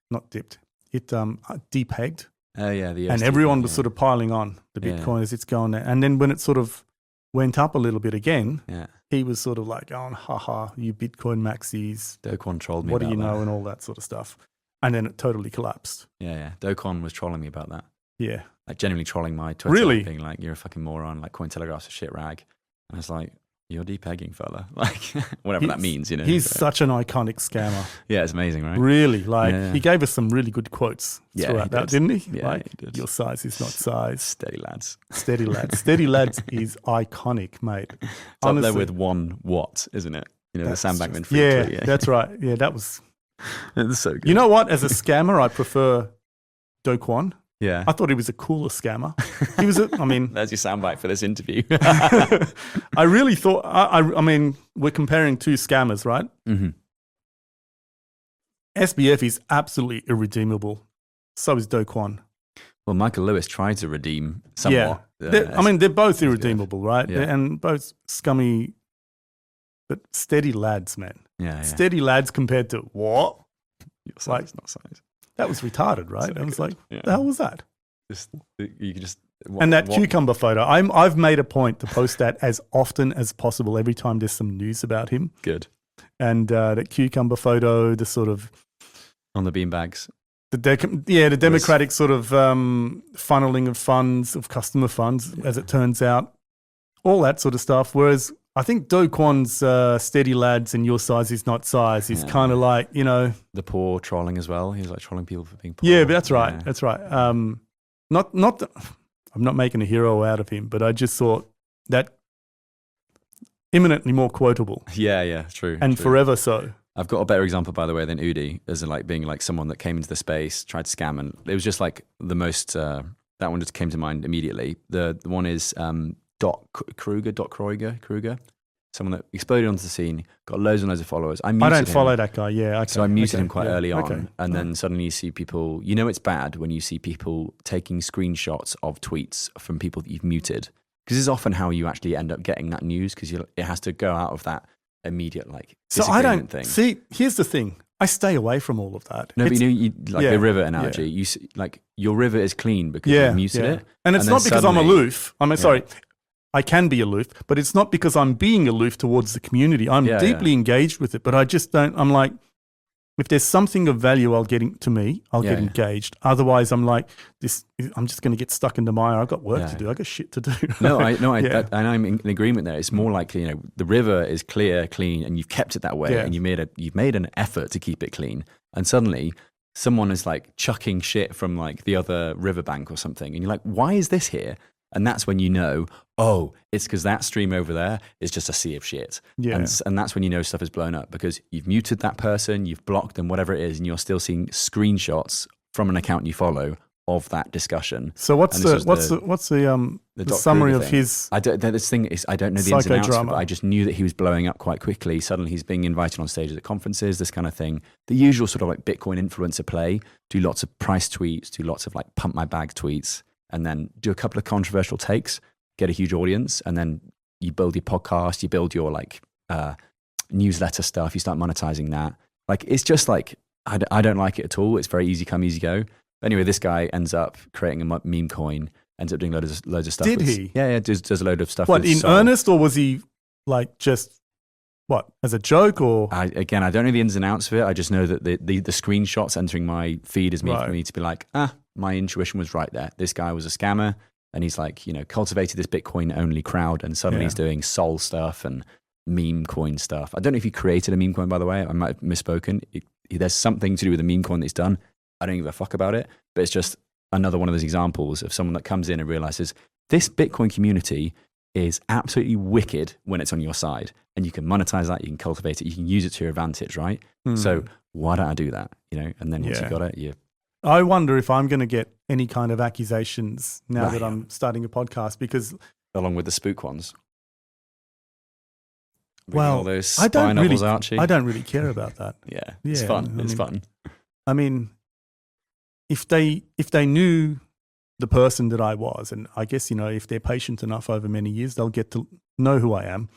not dipped. It depegged. Oh yeah, and everyone was sort of piling on the Bitcoin as it's going there. And then when it sort of went up a little bit again. Yeah. He was sort of like going, haha, you Bitcoin maxis. Do Kwon trolled me what about do you know that. and all that sort of stuff. And then it totally collapsed. Yeah. Do Kwon was trolling me about that. Yeah. Like genuinely trolling my Twitter. Really? Being like, you're a fucking moron, like Cointelegraph's a shit rag. And I was like, you're depegging, fella. Like, whatever that means, He's such an iconic scammer. Yeah, it's amazing, right? Really. He gave us some really good quotes throughout that, didn't he? Yeah, he did. Your size is not size. Steady lads. Steady lads. Steady lads is iconic, mate. It's honestly, up there with 1 watt, isn't it? The Sam Bankman Fried tweet. Yeah, that's right. Yeah, that was. It's so good. You know what? As a scammer, I prefer Do Kwon. Yeah. I thought he was a cooler scammer. He was There's your soundbite for this interview. I really thought, I mean, we're comparing two scammers, right? Mm-hmm. SBF is absolutely irredeemable. So is Do Kwon. Well, Michael Lewis tried to redeem somewhat. Yeah. They're both irredeemable, right? Yeah. And both scummy, but steady lads, man. Yeah. Steady lads compared to what? Your size, not size. That was retarded, right? So I was like, yeah. the hell was that? You could just... And that cucumber photo, I've made a point to post that as often as possible every time there's some news about him. Good. And that cucumber photo, the sort of... On the beanbags. The democratic sort of funneling of funds, of customer funds, as it turns out. All that sort of stuff. Whereas I think Do Kwon's steady lads and your size is not size is kind of like, you know. The poor trolling as well. He's like trolling people for being poor. Yeah, but that's right. Yeah. That's right. I'm not making a hero out of him, but I just thought that imminently more quotable. Yeah, true. And true. Forever so. I've got a better example, by the way, than Udi, as in like being like someone that came into the space, tried to scam, and it was just like the most, that one just came to mind immediately. The one is Kruger, someone that exploded onto the scene, got loads and loads of followers. I don't follow that guy, yeah. Okay, so I muted him quite early on, and then suddenly you see people, you know it's bad when you see people taking screenshots of tweets from people that you've muted, because this is often how you actually end up getting that news, because it has to go out of that immediate like disagreement thing. See, here's the thing. I stay away from all of that. No, but you like the river analogy. You see, like your river is clean because you muted it, and it's not because I'm aloof. Sorry, I can be aloof, but it's not because I'm being aloof towards the community. I'm deeply engaged with it, but I just don't. I'm like, if there's something of value, I'll get engaged. Otherwise, I'm like this. I'm just going to get stuck in the mire. I've got work to do. I've got shit to do. And I'm in agreement there. It's more like, you know, the river is clear, clean, and you've kept it that way, and you've made an effort to keep it clean. And suddenly, someone is like chucking shit from like the other riverbank or something, and you're like, why is this here? And that's when you know, oh, it's because that stream over there is just a sea of shit. Yeah. And that's when you know stuff is blown up, because you've muted that person, you've blocked them, whatever it is, and you're still seeing screenshots from an account you follow of that discussion. So what's the summary of his? I don't know the ins and outs, but I just knew that he was blowing up quite quickly. Suddenly he's being invited on stages at conferences, this kind of thing. The usual sort of like Bitcoin influencer play, do lots of price tweets, do lots of like pump my bag tweets, and then do a couple of controversial takes, get a huge audience, and then you build your podcast, you build your like newsletter stuff, you start monetizing that. Like, it's just like, I don't like it at all. It's very easy come, easy go. But anyway, this guy ends up creating a meme coin, ends up doing loads of stuff. Did he? Yeah, does a load of stuff. What, in earnest, or was he like just, what, as a joke, or? I don't know the ins and outs of it. I just know that the screenshots entering my feed is for me to be like, my intuition was right there. This guy was a scammer, and he's like, you know, cultivated this Bitcoin only crowd, and suddenly he's doing Sol stuff and meme coin stuff. I don't know if he created a meme coin, by the way. I might have misspoken. There's something to do with the meme coin that he's done. I don't give a fuck about it, but it's just another one of those examples of someone that comes in and realizes this Bitcoin community is absolutely wicked when it's on your side, and you can monetize that, you can cultivate it, you can use it to your advantage, right? So why don't I do that? You know, and then once you got it, I wonder if I'm going to get any kind of accusations now that I'm starting a podcast, because along with the spook ones. Well, all those spy novels, Archie. I don't really care about that. It's fun. It's fun. I mean, if they knew the person that I was, and I guess, you know, if they're patient enough over many years, they'll get to know who I am.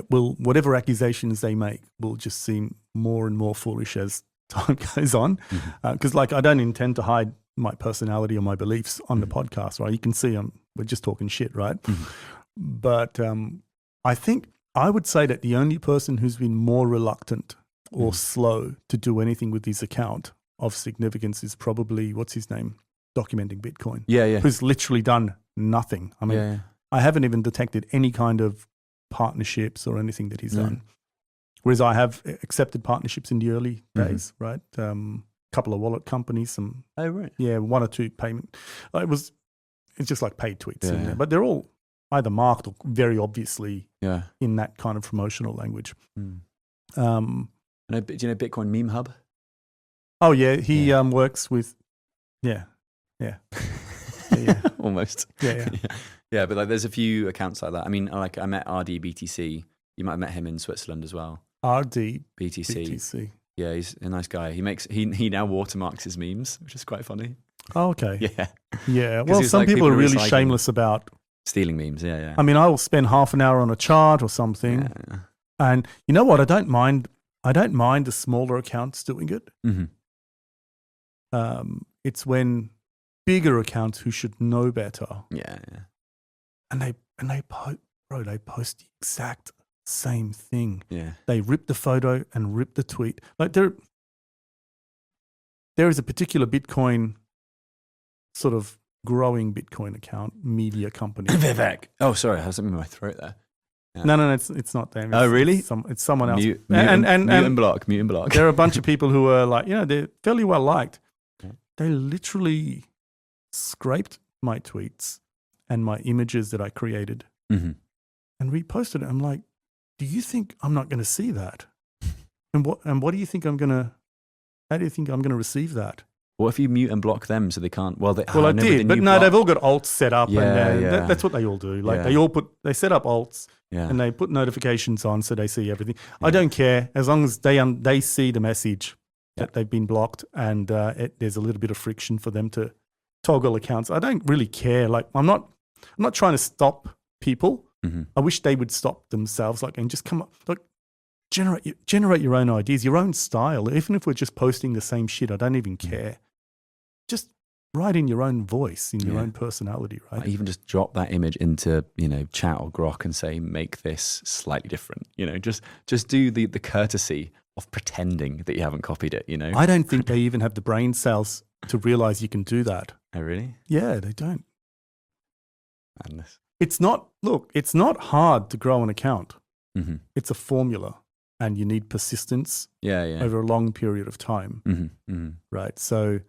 Whatever accusations they make will just seem more and more foolish as time goes on, because like, I don't intend to hide my personality or my beliefs on the podcast, right? You can see we're just talking shit, right? But I think I would say that the only person who's been more reluctant or slow to do anything with his account of significance is probably, what's his name, Documenting Bitcoin. Who's literally done nothing. I mean, I haven't even detected any kind of partnerships or anything that he's done. Whereas I have accepted partnerships in the early days, right? Couple of wallet companies, some one or two payment. It's just like paid tweets in there, but they're all either marked or very obviously in that kind of promotional language. Do you know Bitcoin Meme Hub? Oh yeah, he works with almost yeah. But like, there's a few accounts like that. I mean, like, I met RDBTC. You might have met him in Switzerland as well. RDBTC. Yeah, he's a nice guy. He now watermarks his memes, which is quite funny. Oh, okay. Yeah. Well, some people are really shameless about stealing memes. Yeah. I mean, I will spend half an hour on a chart or something, and you know what? I don't mind the smaller accounts doing it. It's when bigger accounts who should know better. And they post the exact same thing. They rip the photo and rip the tweet. Like, there is a particular Bitcoin sort of growing Bitcoin account media company. Vivek. Oh, sorry, I have something in my throat there. Yeah. No, it's not them. Oh, really? It's someone else. Mute and block. There are a bunch of people who are like, they're fairly well liked. Okay. They literally scraped my tweets and my images that I created Mm-hmm. and reposted it. I'm like, do you think I'm not going to see that? And what do you think how do you think I'm going to receive that? What if you mute and block them so they can't? Well, I did, but no, they've all got alts set up, and Yeah. that's what they all do. Like they set up alts, and they put notifications on so they see everything. Yeah. I don't care as long as they see the message that they've been blocked, and there's a little bit of friction for them to toggle accounts. I don't really care. Like I'm not trying to stop people. Mm-hmm. I wish they would stop themselves, and just come up, generate your own ideas, your own style. Even if we're just posting the same shit, I don't even care. Just write in your own voice, in your own personality, right? Even just drop that image into, chat or Grok and say, make this slightly different. Just do the courtesy of pretending that you haven't copied it, I don't think they even have the brain cells to realize you can do that. Oh, really? Yeah, they don't. Madness. It's not hard to grow an account. Mm-hmm. It's a formula, and you need persistence over a long period of time, right? So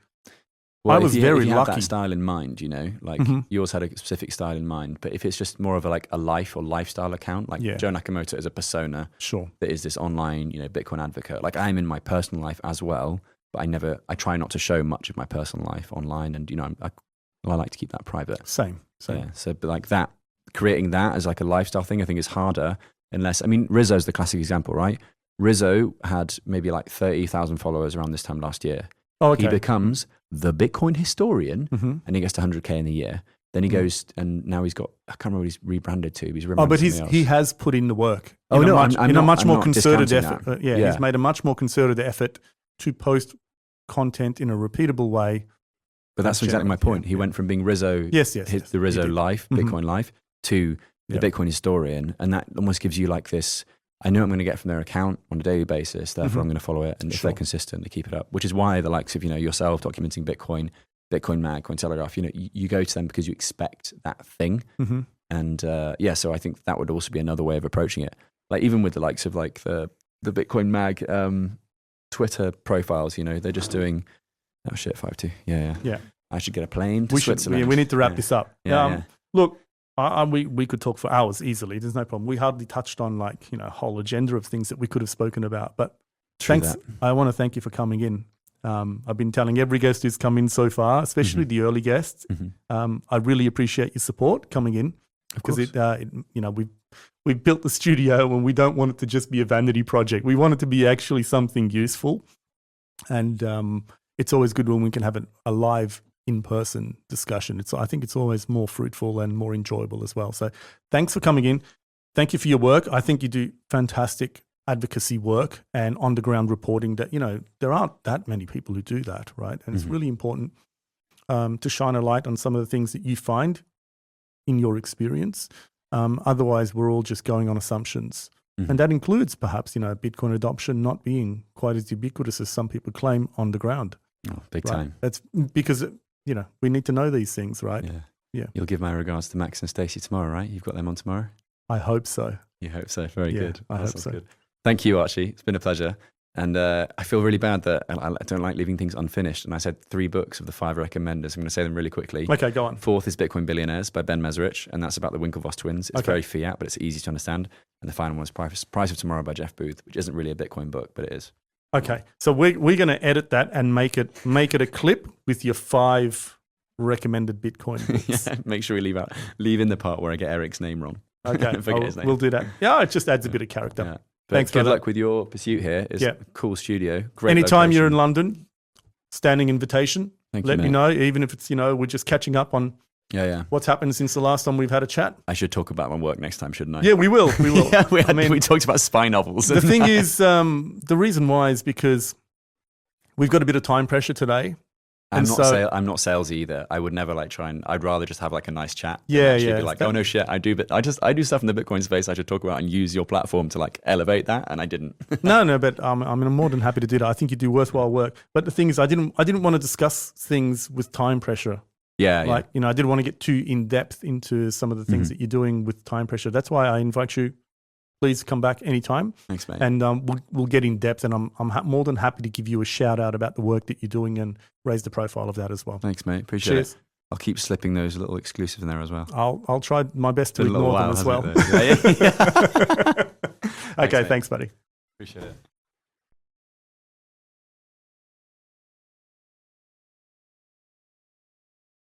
well, I was very if you lucky. have that style in mind, yours had a specific style in mind. But if it's just more of a life or lifestyle account, like Joe Nakamoto is a persona that is this online, Bitcoin advocate. Like I'm in my personal life as well, but I try not to show much of my personal life online. And, I like to keep that private. Same. Yeah, so but like that, creating that as like a lifestyle thing, I think is harder unless, Rizzo's the classic example, right? Rizzo had maybe like 30,000 followers around this time last year. Oh, okay. He becomes the Bitcoin historian and he gets to 100K in a year. Then he goes and now he's got, I can't remember what he's rebranded to. He's but he has put in the work. In a much more concerted effort. Yeah, he's made a much more concerted effort to post content in a repeatable way. But that's exactly my point. He went from being Rizzo, the Rizzo life, Bitcoin life, to the Bitcoin historian. And that almost gives you like this, I know I'm going to get from their account on a daily basis, therefore I'm going to follow it. And if they're consistent, they keep it up, which is why the likes of, yourself documenting Bitcoin Mag, Cointelegraph, you go to them because you expect that thing. Mm-hmm. And so I think that would also be another way of approaching it. Like even with the likes of like the Bitcoin Mag Twitter profiles, they're just doing, oh shit, 5-2. Yeah. I should get a plane to Switzerland. We need to wrap this up. Yeah. Look, we could talk for hours easily. There's no problem. We hardly touched on a whole agenda of things that we could have spoken about. But thanks. I want to thank you for coming in. I've been telling every guest who's come in so far, especially the early guests. I really appreciate your support coming in because we've built the studio and we don't want it to just be a vanity project. We want it to be actually something useful, and it's always good when we can have a live in-person discussion. I think it's always more fruitful and more enjoyable as well. So thanks for coming in. Thank you for your work. I think you do fantastic advocacy work and on-the-ground reporting that, there aren't that many people who do that, right? And it's really important to shine a light on some of the things that you find in your experience. Otherwise, we're all just going on assumptions. And that includes perhaps, Bitcoin adoption not being quite as ubiquitous as some people claim on the ground. Oh, big time. That's because, we need to know these things, right? Yeah. You'll give my regards to Max and Stacey tomorrow, right? You've got them on tomorrow? I hope so. You hope so. Very good. I hope so. Good. Thank you, Archie. It's been a pleasure. And I feel really bad that I don't like leaving things unfinished. And I said 3 books of the 5 recommenders. I'm going to say them really quickly. Okay, go on. 4th is Bitcoin Billionaires by Ben Mezrich, and that's about the Winklevoss twins. It's very fiat, but it's easy to understand. And the final one is Price of Tomorrow by Jeff Booth, which isn't really a Bitcoin book, but it is. Okay, so we're going to edit that and make it a clip with your 5 recommended Bitcoin books. Make sure we leave in the part where I get Eric's name wrong. Okay, his name. We'll do that. Yeah, it just adds a bit of character. Yeah. Thanks. Good luck with your pursuit here. It's a cool studio. Great Anytime location. you're in London, standing invitation. Let me know, even if it's, we're just catching up on what's happened since the last time we've had a chat. I should talk about my work next time, shouldn't I? Yeah, we will. We talked about spy novels. The thing is, the reason why is because we've got a bit of time pressure today. I'm not salesy either. I would never I'd rather just have a nice chat. Be like, oh no shit, I do stuff in the Bitcoin space I should talk about and use your platform to elevate that, and I didn't. No, but I'm more than happy to do that. I think you do worthwhile work. But the thing is, I didn't want to discuss things with time pressure. Yeah, Like, you know, I didn't want to get too in depth into some of the things that you're doing with time pressure. That's why I invite you. Please come back anytime. Thanks, mate. And we'll get in depth. And I'm more than happy to give you a shout out about the work that you're doing and raise the profile of that as well. Thanks, mate. Appreciate it. I'll keep slipping those little exclusives in there as well. I'll try my best to ignore them as well. Yeah. Okay, thanks, buddy. Appreciate it.